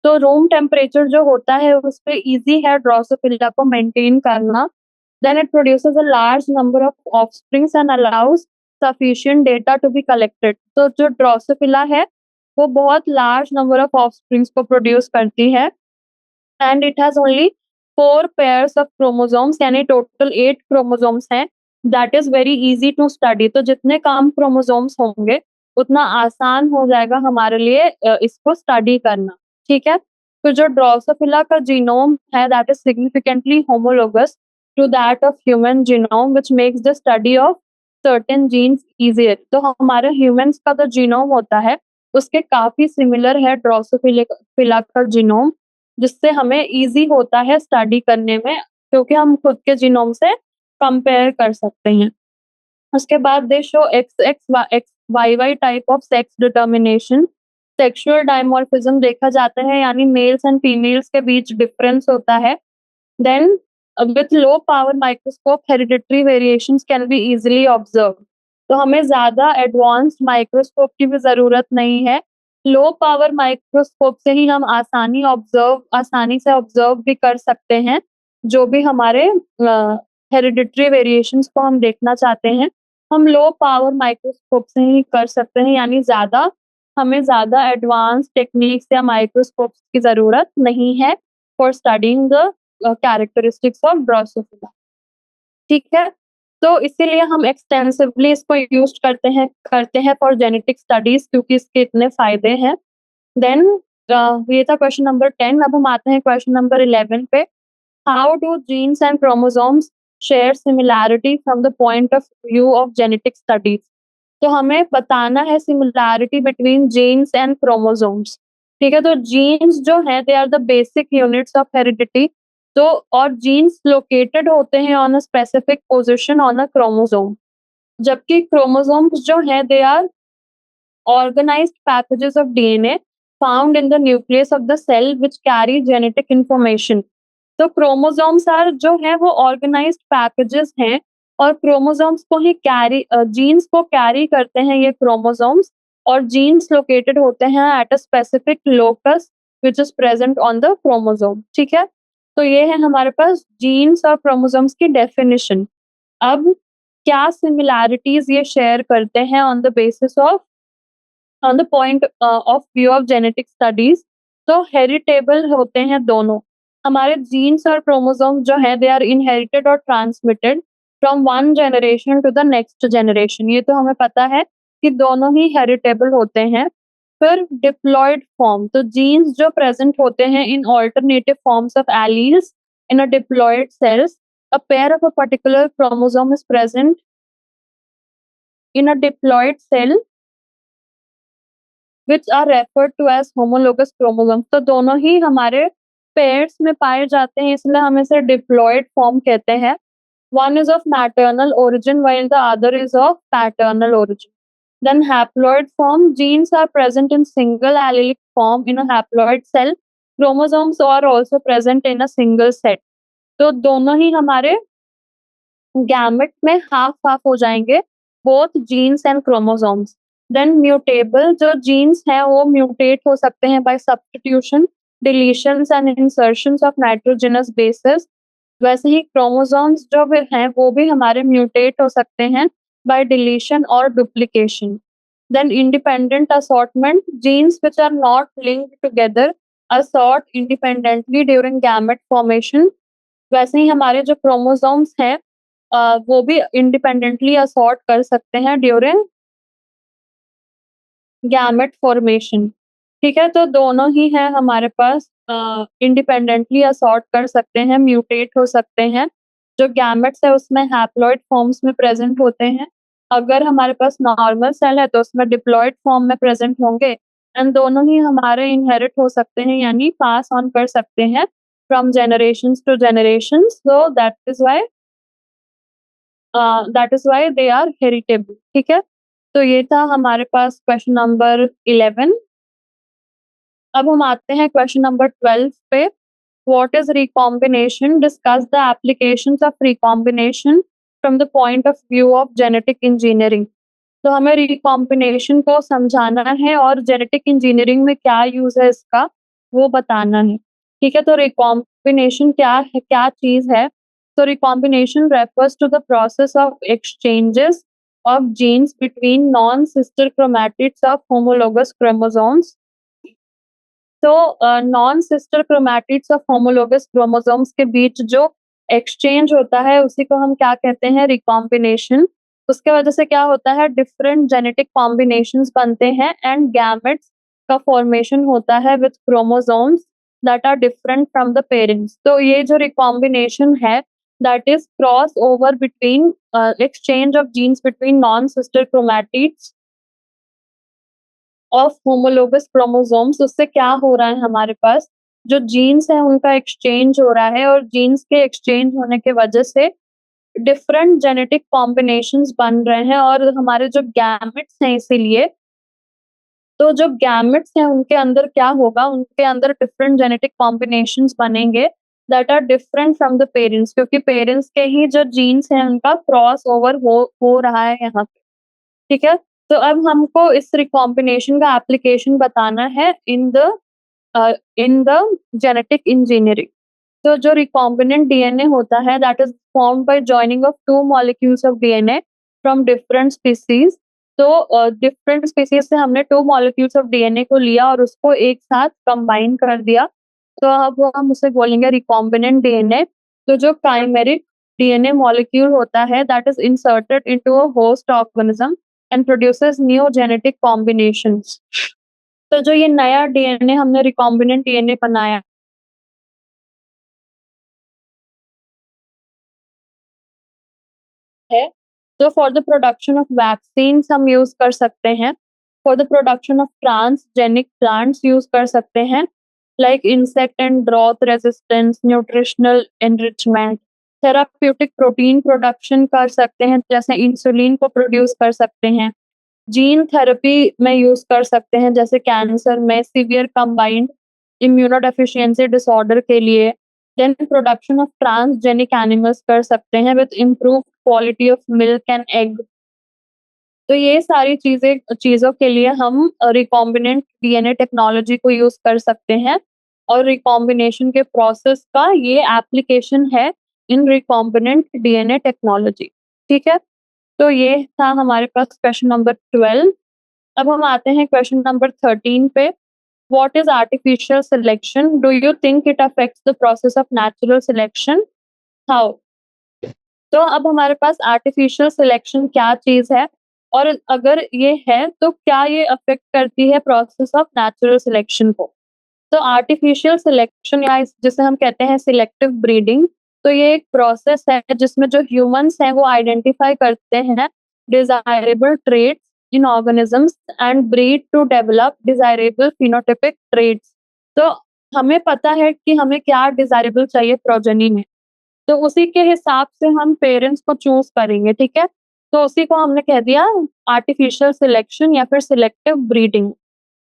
तो रूम टेम्परेचर जो होता है उस पे ईज़ी है ड्रोसोफिला को मेंटेन करना। Then it produces a large number of offsprings and allows sufficient data to be collected. तो जो ड्रोसोफिला है वो बहुत लार्ज नंबर ऑफ ऑफस्प्रिंग्स को प्रोड्यूस करती है and it has only 4 pairs of chromosomes, यानी टोटल 8 क्रोमोसोम्स हैं। That is very easy to study. तो जितने कम क्रोमोसोम्स होंगे उतना आसान हो जाएगा हमारे लिए इसको स्टडी करना। ठीक है? तो जो ड्रोसोफिला का जीनोम है that is significantly homologous to that of human genome which makes the study of certain genes easier. तो हमारे ह्यूमन्स का जो जीनोम होता है उसके काफ़ी सिमिलर है ड्रोसोफिला का जीनोम, जिससे हमें ईज़ी होता है स्टडी करने में, क्योंकि हम खुद के जीनोम से कंपेयर कर सकते हैं। उसके बाद दे show XXY type of sex determination. Sexual dimorphism देखा जाता है, यानी मेल्स एंड फीमेल्स के बीच डिफरेंस होता है। Then with low power microscope hereditary variations can be easily observe. तो हमें ज़्यादा एडवांस्ड माइक्रोस्कोप की भी ज़रूरत नहीं है। लो पावर माइक्रोस्कोप से ही हम आसानी से ऑब्जर्व भी कर सकते हैं, जो भी हमारे हेरिडिटरी वेरिएशंस को हम देखना चाहते हैं, हम लो पावर माइक्रोस्कोप से ही कर सकते हैं, यानी हमें ज़्यादा एडवांस टेक्निक्स या माइक्रोस्कोप्स की ज़रूरत नहीं है for studying the characteristics of Drosophila. ठीक है? तो इसीलिए हम एक्सटेंसिवली इसको यूज़ करते हैं फॉर जेनेटिक स्टडीज़, क्योंकि इसके इतने फ़ायदे हैं। देन ये था क्वेश्चन नंबर 10। अब हम आते हैं क्वेश्चन नंबर 11 पे। How do genes and chromosomes share similarity from the point of view of genetic studies? तो हमें बताना है similarity between genes and chromosomes. ठीक है? तो जीन्स जो है they are the basic units of heredity. तो और जीन्स लोकेटेड होते हैं on a specific position on a chromosome, जबकि क्रोमोसोम्स जो है they are organized packages of DNA found in the nucleus of the cell which carry genetic information। तो chromosomes are जो है वो ऑर्गेनाइज्ड पैकेजेस हैं और क्रोमोसोम्स को ही जीन्स को कैरी करते हैं ये क्रोमोसोम्स, और जीन्स लोकेटेड होते हैं at a specific locus which is present on the chromosome. ठीक है? तो ये है हमारे पास जीन्स और क्रोमोसोम्स की डेफिनेशन। अब क्या सिमिलैरिटीज ये शेयर करते हैं on the point of view of genetic studies? तो हेरिटेबल होते हैं दोनों। हमारे जीन्स और क्रोमोसोम जो है दे आर इनहेरिटेड और transmitted from one generation to the next generation. ये तो हमें पता है कि दोनों ही हेरिटेबल होते हैं। फिर डिप्लॉयड फॉर्म, तो जीन्स जो प्रेजेंट होते हैं in alternative forms of alleles in a diploid cells. A pair of a particular chromosome is present in a diploid cell which are referred to as homologous chromosomes। तो दोनों ही हमारे pairs में पाए जाते हैं, इसलिए हम इसे डिप्लॉयड फॉर्म कहते हैं। One is of maternal origin while the other is of paternal origin. Then haploid form, genes are present in single allelic form in a haploid cell. Chromosomes are also present in a single set. तो दोनों ही हमारे gamete में half half हो जाएंगे, both genes and chromosomes. Then mutable, जो genes हैं वो mutate हो सकते हैं by substitution, deletions and insertions of nitrogenous bases. वैसे ही क्रोमोसोम्स जो भी हैं वो भी हमारे म्यूटेट हो सकते हैं बाय डिलीशन और duplication. Then independent assortment, genes which are not linked together assort independently during gamete formation. वैसे ही हमारे जो क्रोमोसोम्स हैं वो भी इंडिपेंडेंटली असॉर्ट कर सकते हैं ड्यूरिंग गैमेट फॉर्मेशन। ठीक है, तो दोनों ही हैं हमारे पास, इंडिपेंडेंटली असॉर्ट कर सकते हैं, म्यूटेट हो सकते हैं। जो गैमेट्स है उसमें हैप्लॉइड फॉर्म्स में प्रेजेंट होते हैं। अगर हमारे पास नॉर्मल सेल है तो उसमें डिप्लॉइड फॉर्म में प्रेजेंट होंगे, एंड दोनों ही हमारे इनहेरिट हो सकते हैं, यानी पास ऑन कर सकते हैं from generations to generations. So that is why they are heritable. ठीक है, तो ये था हमारे पास क्वेश्चन नंबर 11। अब हम आते हैं क्वेश्चन नंबर 12 पे। What is recombination? Discuss the applications of recombination from the point of view of genetic engineering. तो हमें रिकॉम्बिनेशन को समझाना है और जेनेटिक इंजीनियरिंग में क्या यूज है इसका वो बताना है। ठीक है, तो रिकॉम्बिनेशन क्या है, क्या चीज है? So recombination refers to the process of exchanges of genes between non-sister chromatids of homologous chromosomes. तो non-sister chromatids of homologous chromosomes के बीच जो exchange होता है उसी को हम क्या कहते हैं? recombination। उसके वजह से क्या होता है? different genetic combinations बनते हैं and gametes का formation होता है with chromosomes that are different from the parents। तो ये जो recombination है that is crossover between exchange of genes between non-sister chromatids of homologous chromosomes। उससे क्या हो रहा है? हमारे पास जो जीन्स है उनका एक्सचेंज हो रहा है, और जीन्स के एक्सचेंज होने के वजह से डिफरेंट जेनेटिक कॉम्बिनेशंस बन रहे हैं, और हमारे जो गैमेट्स हैं इसीलिए, तो जो गैमेट्स हैं उनके अंदर क्या होगा? उनके अंदर डिफरेंट जेनेटिक कॉम्बिनेशंस बनेंगे that are different from the parents, क्योंकि पेरेंट्स के ही जो जीन्स हैं उनका क्रॉस ओवर हो रहा है यहाँ पे। ठीक है, तो अब हमको इस रिकॉम्बिनेशन का एप्लीकेशन बताना है इन द जेनेटिक इंजीनियरिंग। तो जो रिकॉम्बिनेंट डीएनए होता है that is formed by joining of two molecules of DNA from different species. तो डिफरेंट स्पीसीज से हमने टू मॉलिक्यूल्स ऑफ डीएनए को लिया और उसको एक साथ कंबाइन कर दिया, तो अब वो हम उसे बोलेंगे रिकॉम्बिनेंट डीएनए। तो जो काइमेरिक डीएनए मॉलिक्यूल होता है that is inserted into a host organism and produces new genetic combinations. तो जो ये नया डीएनए हमने रिकॉम्बिनेंट डीएनए बनाया है, तो for the production of vaccines हम यूज कर सकते हैं, for the production of transgenic plants use कर सकते हैं, like insect and drought resistance, nutritional enrichment, therapeutic protein production कर सकते हैं, जैसे इंसुलिन को प्रोड्यूस कर सकते हैं, जीन थेरेपी में यूज कर सकते हैं, जैसे कैंसर में, सीवियर कंबाइंड इम्यूनोडेफिशिएंसी डिसऑर्डर के लिए। Then production of transgenic animals कर सकते हैं with improve quality of milk and egg. तो ये सारी चीज़ों के लिए हम रिकॉम्बिनेंट डीएनए टेक्नोलॉजी को यूज़ कर सकते हैं, और रिकॉम्बिनेशन के प्रोसेस का ये एप्लीकेशन है इन रिकॉम्बिनेंट डीएनए टेक्नोलॉजी। ठीक है? तो ये था हमारे पास क्वेश्चन नंबर 12। अब हम आते हैं क्वेश्चन नंबर 13 पे। What is artificial selection? Do you think it affects the process of natural selection? How? तो अब हमारे पास आर्टिफिशियल सिलेक्शन क्या चीज़ है, और अगर ये है तो क्या ये अफ़ेक्ट करती है प्रोसेस ऑफ नेचुरल सिलेक्शन को? तो आर्टिफिशियल सिलेक्शन, या जिसे हम कहते हैं सिलेक्टिव ब्रीडिंग, तो ये एक प्रोसेस है जिसमें जो ह्यूमन्स हैं वो आइडेंटिफाई करते हैं desirable traits in organisms and breed to develop desirable phenotypic traits. तो हमें पता है कि हमें क्या डिज़ायरेबल चाहिए प्रोजेनी में, तो उसी के हिसाब से हम पेरेंट्स को चूज़ करेंगे, ठीक है? तो उसी को हमने कह दिया आर्टिफिशियल सिलेक्शन या फिर सिलेक्टिव ब्रीडिंग।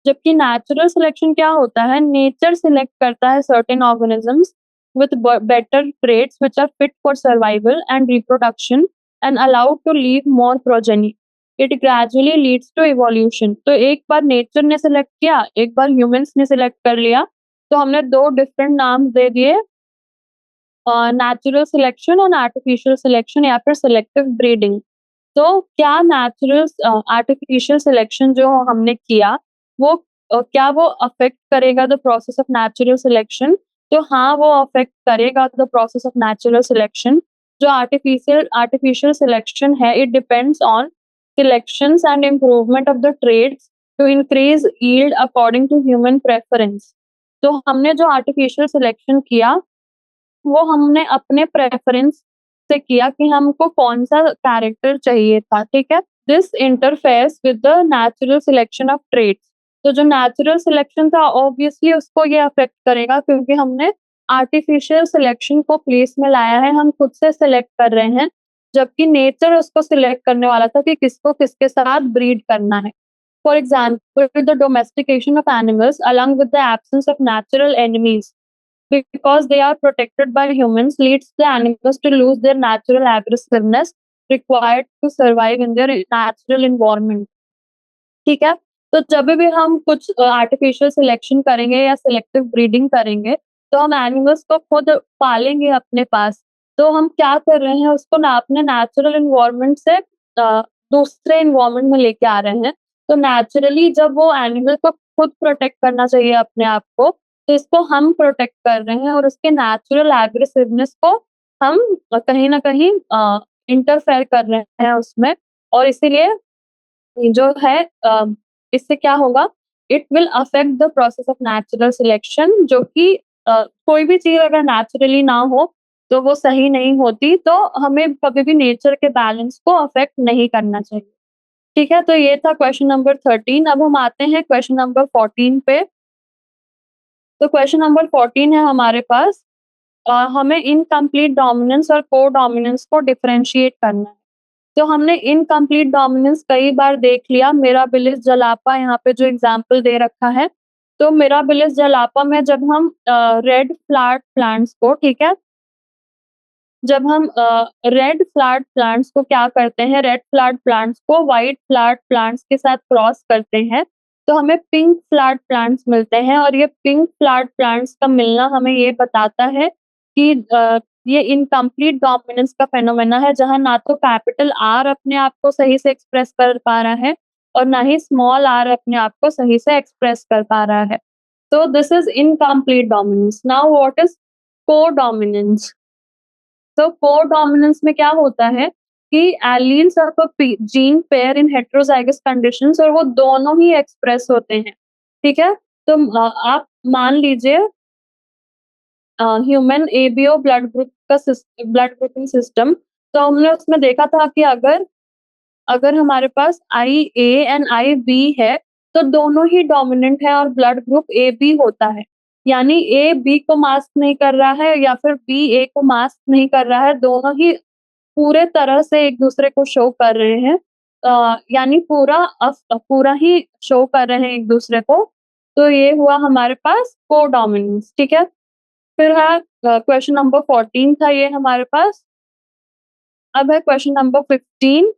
जबकि नेचुरल सिलेक्शन क्या होता है, नेचर सिलेक्ट करता है certain organisms with better traits which are fit for survival and reproduction and allowed to leave more progeny. It gradually leads to evolution. तो एक बार नेचर ने सिलेक्ट किया, एक बार ह्यूमंस ने सिलेक्ट कर लिया, तो हमने दो डिफरेंट नाम दे दिए, नेचुरल सिलेक्शन और आर्टिफिशियल सिलेक्शन या फिर सिलेक्टिव ब्रीडिंग। तो क्या नेचुरल आर्टिफिशियल सिलेक्शन जो हमने किया वो क्या वो अफेक्ट करेगा the process of natural selection? तो हाँ, वो अफेक्ट करेगा the process of natural selection. जो आर्टिफिशियल आर्टिफिशियल सिलेक्शन है, it depends on selections and improvement of the traits to increase yield according to human preference. तो हमने जो आर्टिफिशियल सिलेक्शन किया वो हमने अपने प्रेफ़रेंस से किया कि हमको कौन-सा कैरेक्टर चाहिए था, ठीक है? This interferes with the natural selection of traits. तो जो नेचुरल सिलेक्शन था ऑब्वियसली उसको ये अफ़ेक्ट करेगा क्योंकि हमने आर्टिफ़िशियल सिलेक्शन को प्लेस में लाया है, हम खुद से सिलेक्ट कर रहे हैं, जबकि नेचर उसको सिलेक्ट करने वाला था कि किसको किसके साथ ब्रीड करना है। For example the domestication of animals along with the absence of natural enemies because they are protected by humans leads the animals to lose their natural aggressiveness required to survive in their natural environment. ठीक है? तो जब भी हम कुछ artificial selection करेंगे या selective breeding करेंगे, तो हम एनिमल्स को खुद पालेंगे अपने पास। तो हम क्या कर रहे हैं, उसको ना अपने नेचुरल एनवायरनमेंट से दूसरे एनवायरनमेंट में लेके आ रहे हैं। तो नेचुरली जब वो एनिमल को खुद प्रोटेक्ट करना चाहिए अपने आप को, तो इसको हम प्रोटेक्ट कर रहे हैं और उसके नेचुरल एग्रेसिवनेस को हम कहीं न कहीं इंटरफेयर कर रहे हैं उसमें, और इसीलिए जो है इससे क्या होगा, it will affect the process of natural selection, जो कि कोई भी चीज़ अगर नेचुरली ना हो, तो वो सही नहीं होती, तो हमें कभी भी नेचर के बैलेंस को अफेक्ट नहीं करना चाहिए। ठीक है? तो ये था क्वेश्चन नंबर 13। अब हम आते हैं क्वेश्चन नंबर 14 पे। तो क्वेश्चन नंबर 14 है हमारे पास, हमें इनकम्प्लीट डोमिनेंस और को-डोमिनेंस को डिफरेंशिएट करना है। तो हमने इनकम्प्लीट डोमिनेंस कई बार देख लिया, मिराबिलिस जलापा यहाँ पे जो एग्ज़ाम्पल दे रखा है। तो मिराबिलिस जलापा में जब हम रेड फ्लावर्ड प्लांट्स को, ठीक है? जब हम रेड फ्लावर्ड प्लांट्स को क्या करते हैं, रेड फ्लावर्ड प्लांट्स को व्हाइट फ्लावर्ड प्लांट्स के साथ क्रॉस करते हैं, तो हमें पिंक फ्लावर्ड प्लांट्स मिलते हैं, और ये पिंक फ्लावर्ड प्लांट्स का मिलना हमें ये बताता है कि ये इनकम्प्लीट डोमिनेंस का फेनोमेना है, जहाँ ना तो कैपिटल आर अपने आप को सही से एक्सप्रेस कर पा रहा है और ना ही स्मॉल आर अपने आप को सही से एक्सप्रेस कर पा रहा है। तो this is incomplete dominance. Now what is codominance? तो को-डोमिनेंस में क्या होता है कि alleles of a gene pair in heterozygous conditions, और वो दोनों ही एक्सप्रेस होते हैं, ठीक है? तो आप मान लीजिए human ABO blood grouping system, तो हमने उसमें देखा था कि अगर अगर हमारे पास IA एंड IB है, तो दोनों ही डोमिनेंट है और ब्लड ग्रुप AB होता है। यानी A B को मास्क नहीं कर रहा है या फिर B A को मास्क नहीं कर रहा है, दोनों ही पूरे तरह से एक-दूसरे को शो कर रहे हैं। यानी पूरा ही शो कर रहे हैं एक-दूसरे को। तो ये हुआ हमारे पास को-डोमिनेंस, ठीक है? फिर है क्वेश्चन नंबर 14 था ये हमारे पास। अब है question number 15।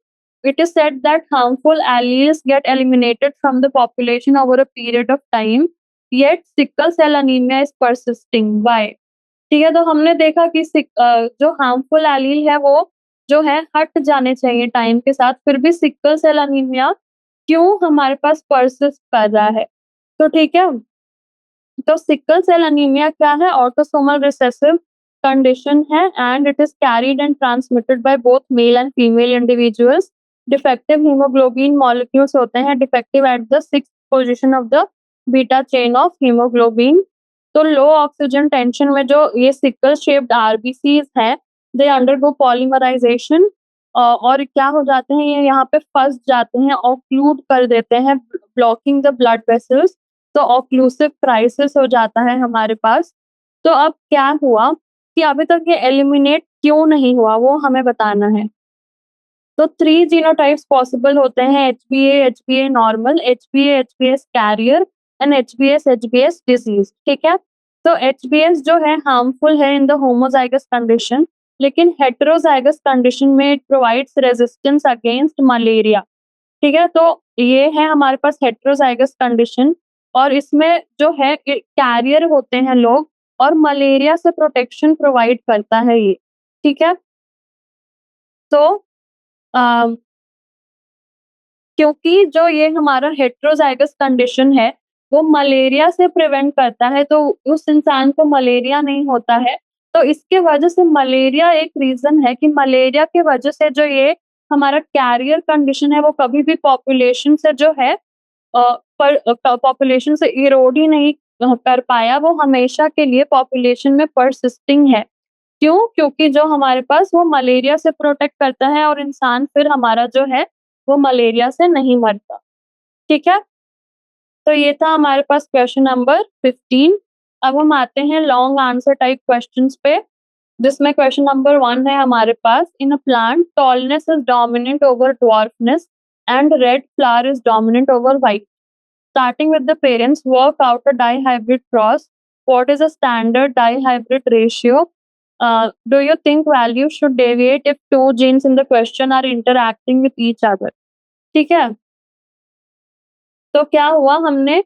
It is said that harmful alleles get eliminated from the population over a period of time, yet sickle cell anemia is persisting. Why? ठीक है, तो हमने देखा कि जो हार्मफुल एलील है वो जो है हट जाने चाहिए टाइम के साथ, फिर भी सिकल सेल अनीमिया क्यों हमारे पास परसिस्ट कर रहा है? तो ठीक है, तो सिकल सेल अनीमिया क्या है? ऑटोसोमल रिसेसिव कंडीशन है and it is carried and transmitted by both male and female individuals. Defective haemoglobin molecules होते हैं defective at the 6th position of the beta chain of haemoglobin. तो लो oxygen tension में जो ये sickle shaped RBCs हैं, they undergo polymerisation, और क्या हो जाते हैं, ये यहाँ पे फंस जाते हैं, ऑक्लूड कर देते हैं, ब्लॉकिंग द ब्लड वेसल्स। तो ऑक्लूसिव क्राइसिस हो जाता है हमारे पास। तो अब क्या हुआ कि अभी तक ये एलिमिनेट क्यों नहीं हुआ वो हमें बताना है। तो 3 जीनोटाइप्स पॉसिबल होते हैं HbA normal, HbS carrier and HbS disease, ठीक है? तो एचबीएस जो है हार्मफुल है इन द होमोज़ाइगस कंडीशन, लेकिन हेटेरोज़ाइगस कंडीशन में it provides resistance against malaria, ठीक है? तो ये है हमारे पास हेटेरोज़ाइगस कंडीशन और इसमें जो है कैरियर होते हैं लोग और मलेरिया से प्रोटेक्शन प्रोवाइड करता है ये, ठीक है? तो अ क्योंकि जो ये हमारा हेटेरोज़ाइगस कंडीशन है, वो मलेरिया से प्रिवेंट करता है, तो उस इंसान को मलेरिया नहीं होता है। तो इसके वजह से मलेरिया एक रीज़न है कि मलेरिया की वजह से जो ये हमारा कैरियर कंडीशन है, वो कभी भी पॉपुलेशन से जो है पॉपुलेशन से इरोड ही नहीं कर पाया, वो हमेशा के लिए पॉपुलेशन में परसिस्टिंग है। क्यों? क्योंकि जो हमारे पास वो मलेरिया से प्रोटेक्ट करता है और इंसान फिर हमारा जो है, वो मलेरिया से नहीं मरता, ठीक है? तो ये था हमारे पास क्वेश्चन नंबर 15। अब हम आते हैं लॉन्ग आंसर टाइप क्वेश्चन्स पे, जिसमें क्वेश्चन नंबर 1 है हमारे पास, in a plant tallness is dominant over dwarfness and red flower is dominant over white. Starting with the parents, work out a dihybrid cross. What is a standard dihybrid ratio? Do you think values should deviate if two genes in the question are interacting with each other? ठीक है, तो क्या हुआ, हमने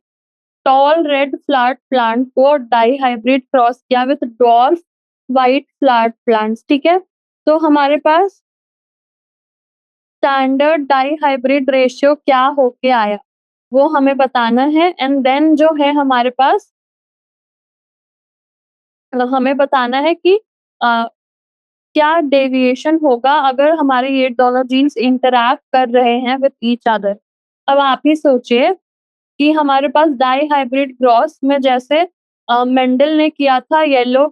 toll red flowered plant को dihybrid cross किया with dwarf white flowered plants, ठीक है? तो हमारे पास स्टैंडर्ड डाइहाइब्रिड रेशियो क्या होके आया, वो हमें बताना है एंड देन जो है हमारे पास हमें बताना है कि अ, क्या डेविएशन होगा अगर हमारे ये दोनों जीन्स इंटरैक्ट कर रहे हैं विद ईच अदर। अब आप ही सोचिए कि हमारे पास डाई हाइब्रिड क्रॉस में जैसे मेंडल ने किया था yellow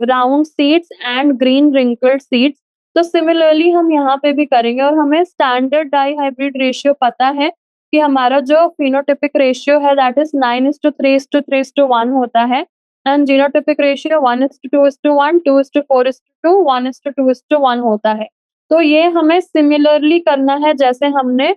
round seeds and green wrinkled seeds, तो सिमिलरली हम यहाँ पे भी करेंगे और हमें स्टैंडर्ड डाई हाइब्रिड रेशियो पता है कि हमारा जो फिनोटिपिक रेशियो है दैट इज 9:3:3:1 होता है एंड जीनोटिपिक रेशियो 1:2:1, 2:4:2, 1:2:1 होता है। तो ये हमें सिमिलरली करना है जैसे हमने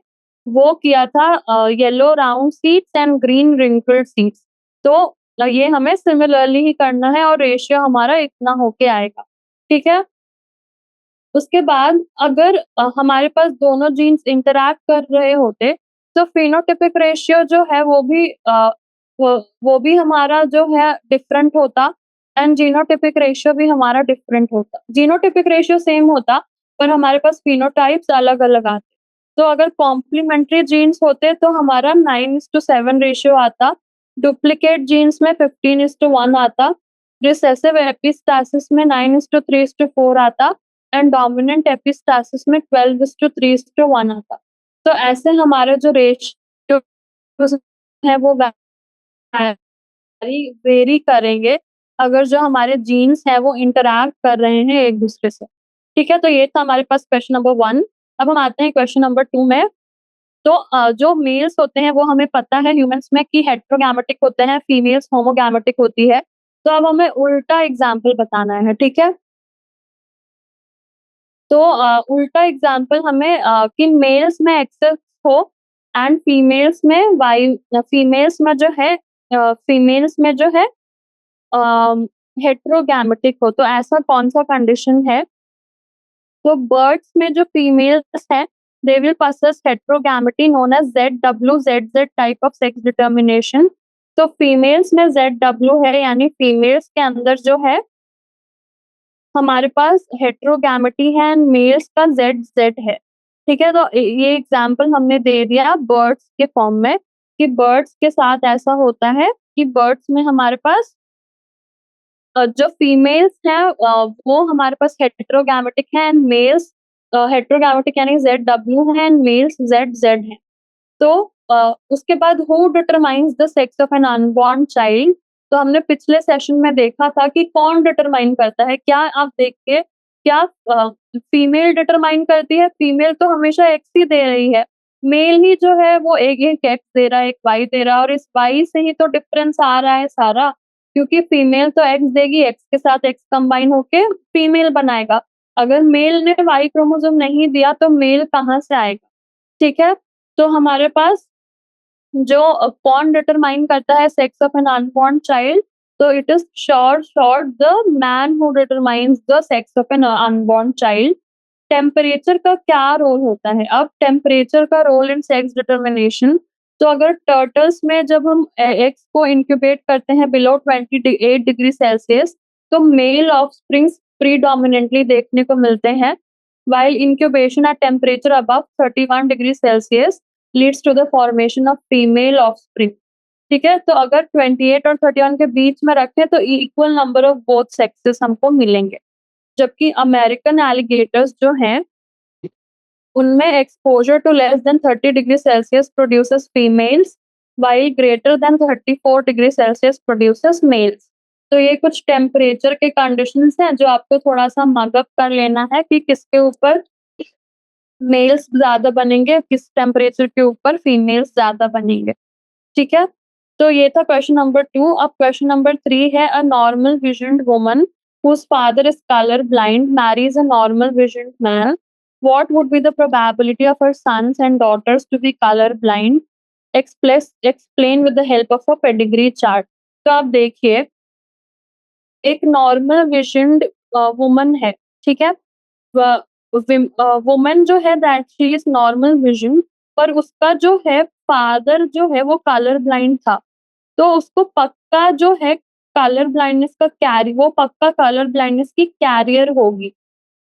वो किया था yellow round seeds and green wrinkled seeds. तो ये हमें सिमिलरली ही करना है और रेशियो हमारा इतना होके आएगा, ठीक है? उसके बाद अगर हमारे पास दोनों जीन्स इंटरैक्ट कर रहे होते, तो फेनोटाइपिक रेशियो जो है वो भी हमारा जो है डिफरेंट होता एंड जीनोटाइपिक रेशियो भी हमारा डिफरेंट होता। जीनोटाइपिक रेशियो सेम होता, पर हमारे पास फेनोटाइप्स अलग-अलग आते। तो अगर कॉम्प्लीमेंट्री जीन्स होते तो हमारा 9:7 रेशियो आता, डुप्लीकेट जीन्स में 15:1 आता, रिसेसिव एपिस्टासिस में 9:3:4 आता एंड डोमिनेंट एपिस्टासिस में 12:3:1 आता। तो ऐसे हमारे जो रेशियो है वो वेरी करेंगे अगर जो हमारे जीन्स हैं वो इंटरैक्ट कर रहे हैं एक दूसरे से। ठीक है, तो ये था हमारे पास क्वेश्चन नंबर 1। अब हम आते हैं क्वेश्चन नंबर 2 में। तो जो मेल्स होते हैं वो हमें पता है ह्यूमन्स में कि हेटेरोगैमेटिक होते हैं, फीमेल्स होमोगैमेटिक होती है। तो अब हमें उल्टा एग्जाम्पल बताना है, ठीक है? तो उल्टा एग्जाम्पल हमें कि मेल्स में एक्सेस हो एंड फीमेल्स में जो है फीमेल्स में जो है हेटेरोगैमेटिक हो, तो ऐसा कौन-सा कंडीशन है? तो बर्ड्स में जो फीमेल्स हैं, they will possess heterogamy known as ZW-ZZ type of sex determination. तो फीमेल्स में ZW है यानी फीमेल्स के अंदर जो है हमारे पास हेटेरोगैमेटी है एंड मेल्स का ZZ है। ठीक है? तो ये एग्जांपल हमने दे दिया बर्ड्स के फॉर्म में कि बर्ड्स के साथ ऐसा होता है कि बर्ड्स में हमारे पास जो फीमेल्स हैं वो हमारे पास हेटेरोगैमेटिक है एंड मेल्स हेटेरोगैमेटिक यानी ZW है एंड मेल्स ZZ हैं। तो उसके बाद who determines the sex of an unborn child? तो हमने पिछले सेशन में देखा था कि कौन डिटरमाइन करता है। क्या आप देखिए क्या फीमेल डिटरमाइन करती है? फीमेल तो हमेशा एक्स ही दे रही है। मेल ही जो है वो एक एक्स दे रहा है, एक वाई दे रहा है और इस वाई से ही तो डिफरेंस आ रहा है सारा। क्योंकि फीमेल तो एक्स देगी, एक्स के साथ एक्स कंबाइन होके फीमेल बनाएगा। अगर मेल ने वाई क्रोमोसोम नहीं दिया तो मेल कहाँ से आएगा? ठीक है? तो हमारे पास जो कौन डिटरमाइन करता है sex of an unborn child, तो it is short the man who determines the sex of an unborn child. Temperature का क्या रोल होता है? अब टेम्परेचर का रोल इन सेक्स डिटरमिनेशन, तो अगर टर्टल्स में जब हम एग्स को इंक्यूबेट करते हैं बिलो 28 डिग्री सेल्सियस, तो मेल ऑफस्प्रिंग्स प्रीडोमिनेंटली देखने को मिलते हैं, while incubation at temperature above 31 degree Celsius leads to the formation of female offspring। ठीक है? तो अगर 28 और 31 के बीच में रखें तो equal number of both sexes हमको मिलेंगे। जबकि अमेरिकन एलिगेटर्स जो हैं, उनमें exposure to less than 30 degree Celsius produces females, while greater than 34 degree Celsius produces males. तो ये कुछ टेम्परेचर के कंडीशंस हैं जो आपको थोड़ा-सा मग अप कर लेना है कि किसके ऊपर मेल्स ज़्यादा बनेंगे, किस टेम्परेचर के ऊपर फीमेल्स ज़्यादा बनेंगे। ठीक है? तो ये था क्वेश्चन नंबर 2। अब क्वेश्चन नंबर 3 है, a normal visioned woman whose father is color blind marries a normal visioned man. What would be the probability of her sons and daughters to be color blind? Explain with the help of a pedigree chart। तो आप देखिए, एक normal visioned woman है, ठीक है? Woman जो है that she is normal vision, पर उसका जो है फादर जो है वो कलर ब्लाइंड था, तो उसको पक्का जो है कलर ब्लाइंडनेस का कैरी वो पक्का कलर ब्लाइंडनेस की कैरियर होगी।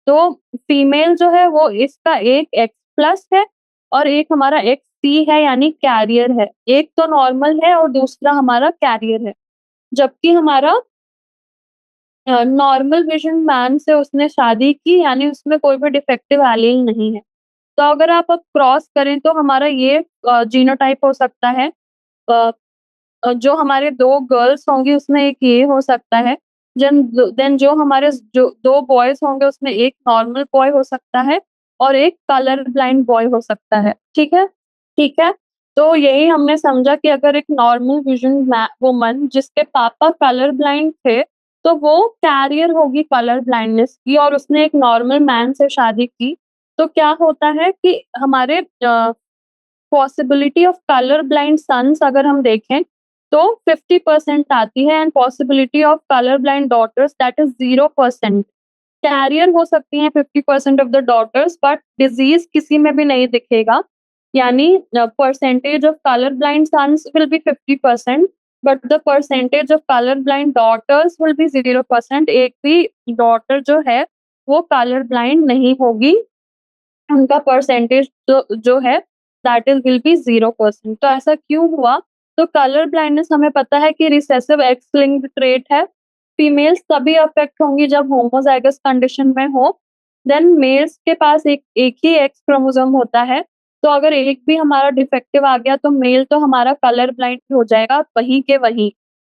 तो फीमेल जो है वो इसका एक एक्स प्लस है और एक हमारा एक्स सी है, यानी कैरियर है। एक तो नॉर्मल है और दूसरा हमारा कैरियर है। जबकि हमारा नॉर्मल विज़न मैन से उसने शादी की, यानी उसमें कोई भी डिफेक्टिव एलील नहीं है। तो अगर आप अब क्रॉस करें तो हमारा ये जीनोटाइप हो सकता है। अ जो हमारे 2 गर्ल्स होंगी उसमें एक ये हो सकता है। देन जो हमारे जो 2 बॉयज़ होंगे उसमें एक नॉर्मल बॉय हो सकता है और एक कलर ब्लाइंड बॉय हो सकता है। ठीक है? ठीक है? तो यही हमने समझा कि अगर एक नॉर्मल विज़न वुमन जिसके पापा कलर ब्लाइंड थे, तो वो कैरियर होगी कलर ब्लाइंडनेस की और उसने एक नॉर्मल मैन से शादी की, तो क्या होता है कि हमारे possibility of colour blind sons अगर हम देखें तो 50% आती है, and possibility of colour blind daughters that is 0%। Carrier हो सकती हैं 50% of the daughters, but disease किसी में भी नहीं दिखेगा, यानी percentage of colour blind sons will be 50%, but the percentage of colour blind daughters will be 0%। एक भी डॉटर जो है वो कलर ब्लाइंड नहीं होगी, उनका परसेंटेज जो है दैट इज विल बी 0%। तो ऐसा क्यों हुआ? तो कलर ब्लाइंडनेस हमें पता है कि रिसेसिव एक्स लिंक्ड ट्रेट है। फीमेल्स तभी अफेक्ट होंगी जब होमोजाइगस कंडीशन में हो। देन मेल्स के पास एक ही एक्स क्रोमोसोम होता है, तो अगर एक भी हमारा डिफेक्टिव आ गया तो मेल तो हमारा कलर ब्लाइंड हो जाएगा वहीं के वहीं।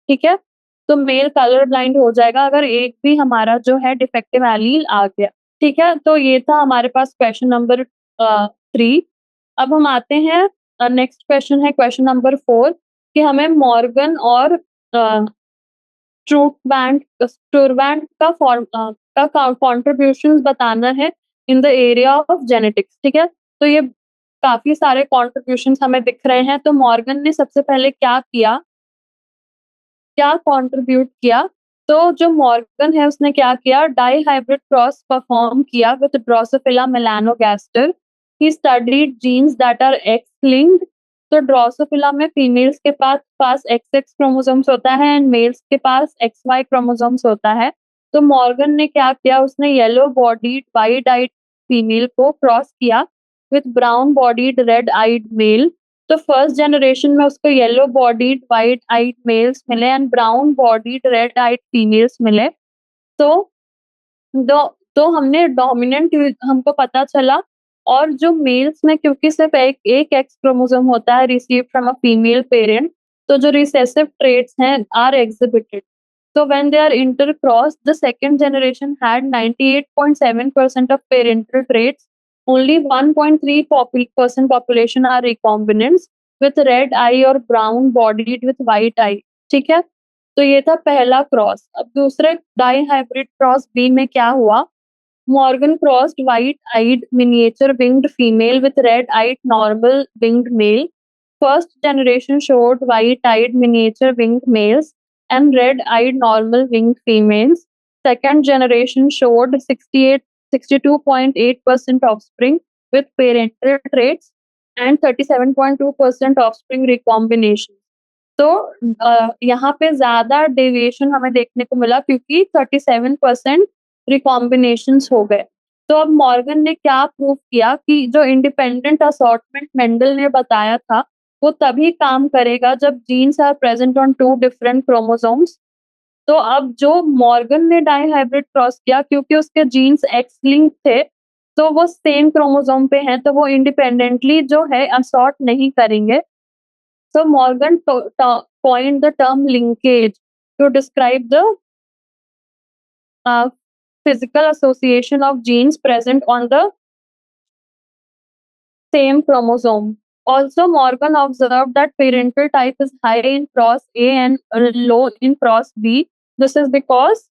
ठीक है? तो मेल कलर ब्लाइंड हो जाएगा अगर एक भी हमारा जो है डिफेक्टिव एलील आ गया। ठीक है? तो ये था हमारे पास क्वेश्चन नंबर 3। अब हम आते हैं, नेक्स्ट क्वेश्चन है क्वेश्चन नंबर 4 कि हमें मॉर्गन और स्टुरबैंड का कॉन्ट्रीब्यूशंस बताना है in the area of genetics. ठीक है? तो ये काफ़ी सारे कॉन्ट्रीब्यूशंस हमें दिख रहे हैं। तो मॉर्गन ने सबसे पहले क्या कंट्रीब्यूट किया? तो जो मॉर्गन है उसने क्या किया, डाई हाइब्रिड क्रॉस परफॉर्म किया with Drosophila melanogaster. He studied genes that are X linked. तो ड्रोसोफिला में फीमेल्स के पास XX क्रोमोसोम्स होता है एंड मेल्स के पास XY क्रोमोसोम्स होता है। तो मॉर्गन ने क्या किया, उसने yellow bodied white eyed female को क्रॉस किया with brown bodied red eyed male. तो फर्स्ट जनरेशन में उसको yellow bodied white eyed males मिले and brown bodied red eyed females मिले। तो दो तो हमने डोमिनेंट हमको पता चला, और जो मेल्स में क्योंकि सिर्फ एक एक्स क्रोमोसोम होता है received from a female parent, तो जो रिसेसिव ट्रेट्स हैं are exhibited. So when they are intercrossed, the second generation had 98.7% of parental traits. Only 1.3% population are recombinants with red eye or brown bodied with white eye. ठीक है? तो ये था पहला cross. अब दूसरे डाई हाइब्रिड क्रॉस बी में क्या हुआ? Morgan crossed white-eyed miniature winged female with red-eyed normal winged male. First generation showed white-eyed miniature winged males and red-eyed normal winged females. Second generation showed 62.8% offspring with parental traits and 37.2% offspring recombination. तो यहाँ पे ज़्यादा deviation हमें देखने को मिला क्योंकि 37% रिकॉम्बिनेशंस हो गए। तो अब मॉर्गन ने क्या प्रूव किया कि जो इंडिपेंडेंट असॉर्टमेंट मेंडल ने बताया था, वो तभी काम करेगा जब genes are present on 2 different chromosomes. तो अब जो मॉर्गन ने डाई हाइब्रिड क्रॉस किया क्योंकि उसके जीन्स एक्स लिंक्ड थे, तो वो सेम क्रोमोसोम पे हैं, तो वो इंडिपेंडेंटली जो है असॉर्ट नहीं करेंगे। So Morgan coined the term linkage to describe the physical association of genes present on the same chromosome. Also, Morgan observed that parental type is high in cross A and low in cross B. This is because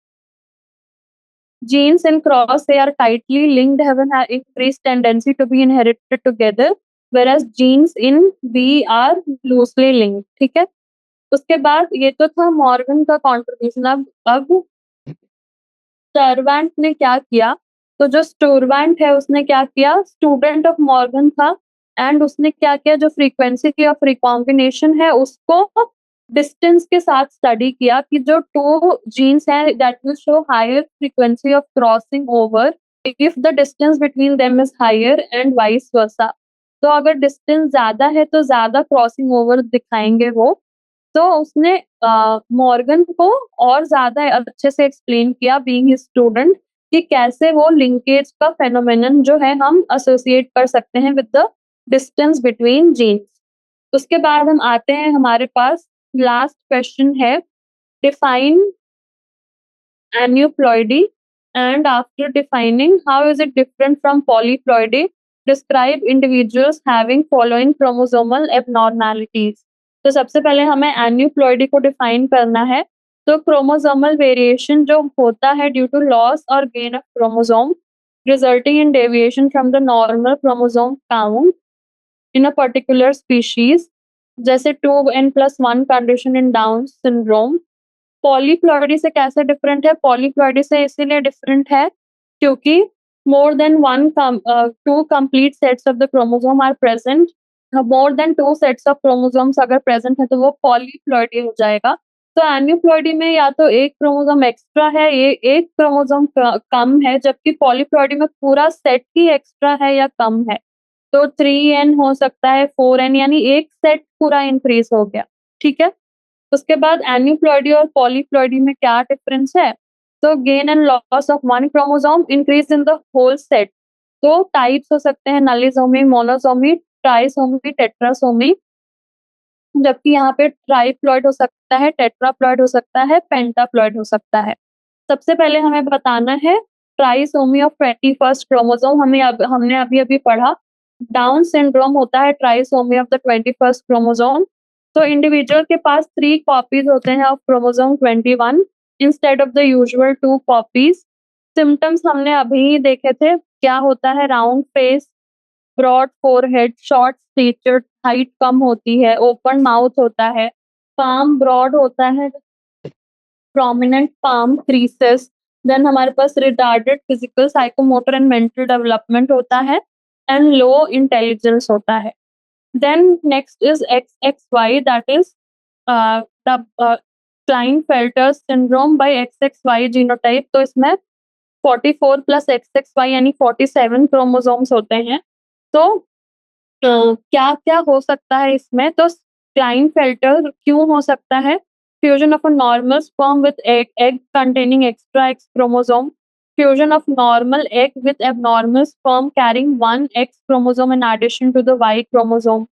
genes in cross A are tightly linked, have an increased tendency to be inherited together, whereas genes in B are loosely linked. ठीक है? उसके बाद ये तो था Morgan का contribution. अब स्टरवैंट ने क्या किया? तो जो स्टुरवैंट है उसने क्या किया? स्टूडेंट ऑफ मॉर्गन था एंड उसने क्या किया? जो फ्रीक्वेंसी ऑफ रिकॉम्बिनेशन है उसको डिस्टेंस के साथ स्टडी किया कि जो 2 जीन्स हैं that will show higher frequency of crossing over if the distance between them is higher and vice versa. तो अगर डिस्टेंस ज़्यादा है तो ज़्यादा क्रॉसिंग ओवर दिखाएंगे वो। तो उसने मॉर्गन को और ज़्यादा अच्छे से एक्सप्लेन किया बीइंग हिज स्टूडेंट कि कैसे वो लिंकेज का फेनोमेनन जो है हम एसोसिएट कर सकते हैं with the distance between genes. उसके बाद हम आते हैं, हमारे पास लास्ट क्वेश्चन है, define aneuploidy, and after defining how is it different from polyploidy, describe individuals having following chromosomal abnormalities। तो सबसे पहले हमें एन्यूप्लॉइडी को डिफाइन करना है। तो क्रोमोसोमल वेरिएशन जो होता है ड्यू टू लॉस और gain of chromosome resulting in deviation from the normal chromosome count in a particular species, जैसे 2n+1 condition in down syndrome. Polyploidy से कैसे डिफरेंट है? पॉलीप्लॉइडी से इसीलिए डिफरेंट है क्योंकि more than 2 complete sets of the chromosome are present. More than 2 sets of chromosomes अगर present है तो वो पॉलीप्लॉइडी हो जाएगा। तो एन्यूप्लॉइडी में या तो एक क्रोमोसोम एक्स्ट्रा है, ये एक क्रोमोसोम कम है, जबकि पॉलीप्लॉइडी में पूरा सेट ही एक्स्ट्रा है या कम है। तो 3n हो सकता है 4n, यानी एक सेट पूरा इंक्रीज हो गया। ठीक है? उसके बाद एन्यूप्लॉइडी और पॉलीप्लॉइडी में क्या डिफरेंस है? तो gain and loss of 1 chromosome, increase in the whole set. तो टाइप्स हो सकते हैं नलिसोमी, मोनोसोमी, ट्राइसोमी, टेट्रासोमी, जबकि यहाँ पे ट्राइप्लॉइड हो सकता है, टेट्राप्लॉइड हो सकता है, पेंटाप्लॉइड हो सकता है। सबसे पहले हमें बताना है ट्राइसोमी ऑफ 21st क्रोमोसोम। हमने अभी पढ़ा डाउन सिंड्रोम होता है trisomy of the 21st chromosome. तो इंडिविजुअल के पास 3 कॉपीज होते हैं of chromosome 21 instead of the usual 2 copies. Symptoms हमने अभी ही देखे थे, क्या होता है? Round face, broad forehead, short stature, height कम होती है, ओपन माउथ होता है, पाम ब्रॉड होता है, प्रोमिनेंट पाम क्रीसेस। देन हमारे पास retarded physical, psychomotor and mental development होता है एंड लो इंटेलिजेंस होता है। Then next is XXY, that is the Klinefelter syndrome by XXY genotype। तो इसमें 44 प्लस XXY यानी 47 क्रोमोसोम्स होते हैं। तो क्या क्या हो सकता है इसमें? तो क्लाइनफेल्टर क्यों हो सकता है? Fusion of a normal sperm with egg containing extra X chromosome, fusion of normal egg with abnormal sperm carrying 1 X chromosome in addition to the Y chromosome।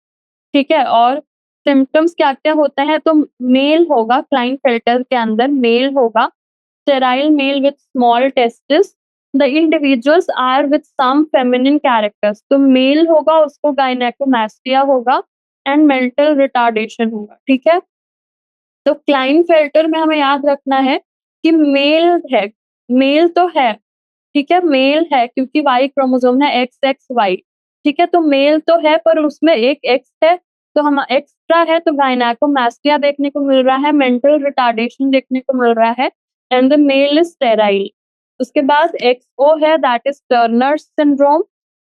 ठीक है? और सिम्पटम्स क्या-क्या होते हैं? तो मेल होगा, क्लाइनफेल्टर के अंदर मेल होगा, sterile male with small testis, the individuals are with some feminine characters. तो मेल होगा, उसको गायनेकोमास्टिया होगा एंड मेंटल रिटार्डेशन होगा। ठीक है? तो क्लाइनफेल्टर में हमें याद रखना है कि मेल तो है, ठीक है? मेल है क्योंकि वाई क्रोमोसोम है XXY, ठीक है? तो मेल तो है पर उसमें एक एक्स है, तो हम एक्स्ट्रा है तो गायनेकोमास्टिया देखने को मिल रहा है, मेंटल रिटार्डेशन देखने को मिल रहा है and the mail is sterile. उसके बाद XO है दैट इज़ टर्नर सिंड्रोम।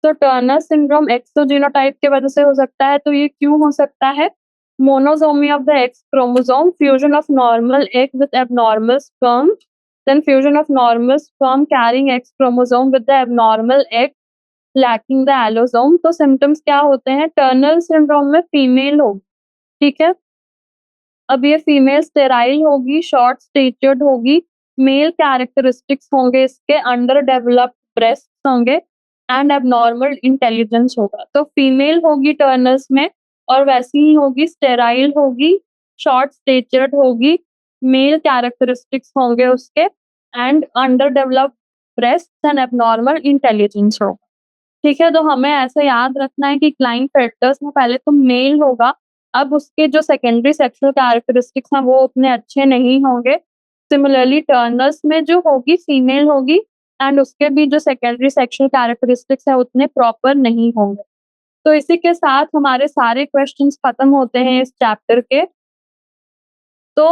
तो टर्नर सिंड्रोम एक्सोजीनोटाइप की वजह से हो सकता है, तो ये क्यों हो सकता है? Monosomy of the X chromosome, fusion of normal egg with abnormal sperm, then fusion of normal sperm carrying X chromosome with the abnormal egg lacking the allosome। तो सिम्टम्स क्या होते हैं? टर्नर सिंड्रोम में फीमेल होगी, ठीक है? अब ये फीमेल स्टेराइल होगी, शॉर्ट स्टेचर्ड होगी, मेल कैरेक्टरिस्टिक्स होंगे इसके, अंडर डेवलप्ड ब्रेस्ट्स होंगे एंड एब्नॉर्मल इंटेलिजेंस होगा। तो फीमेल होगी टर्नर्स में और वैसी ही होगी, स्टेराइल होगी, शॉर्ट स्टेचर्ड होगी, मेल कैरेक्टरिस्टिक्स होंगे उसके and under developed breasts and abnormal intelligence होगा। ठीक है, तो हमें ऐसा याद रखना है कि क्लाइनफेल्टर्स में पहले तो मेल होगा, अब उसके जो सेकेंडरी सेक्सुअल कैरेक्टरिस्टिक्स हैं वो उतने अच्छे नहीं होंगे। सिमिलरली टर्नर्स में जो होगी फीमेल होगी एंड उसके भी जो सेकेंडरी सेक्सुअल कैरेक्टरिस्टिक्स हैं उतने प्रॉपर नहीं होंगे। तो इसी के साथ हमारे सारे क्वेश्चंस खत्म होते हैं इस चैप्टर के। तो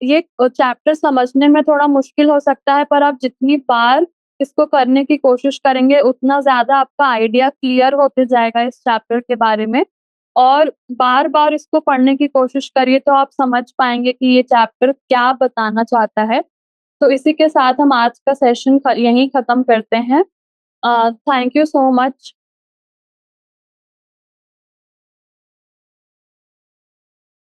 ये चैप्टर समझने में थोड़ा मुश्किल हो सकता है पर आप जितनी बार इसको करने की कोशिश करेंगे उतना ज़्यादा आपका आइडिया क्लियर होते जाएगा इस चैप्टर के बारे में। और बार-बार इसको पढ़ने की कोशिश करिए तो आप समझ पाएँगे कि ये चैप्टर क्या बताना चाहता है। तो इसी के साथ हम आज का सेशन यहीं ख़त्म करते हैं। Thank you so much.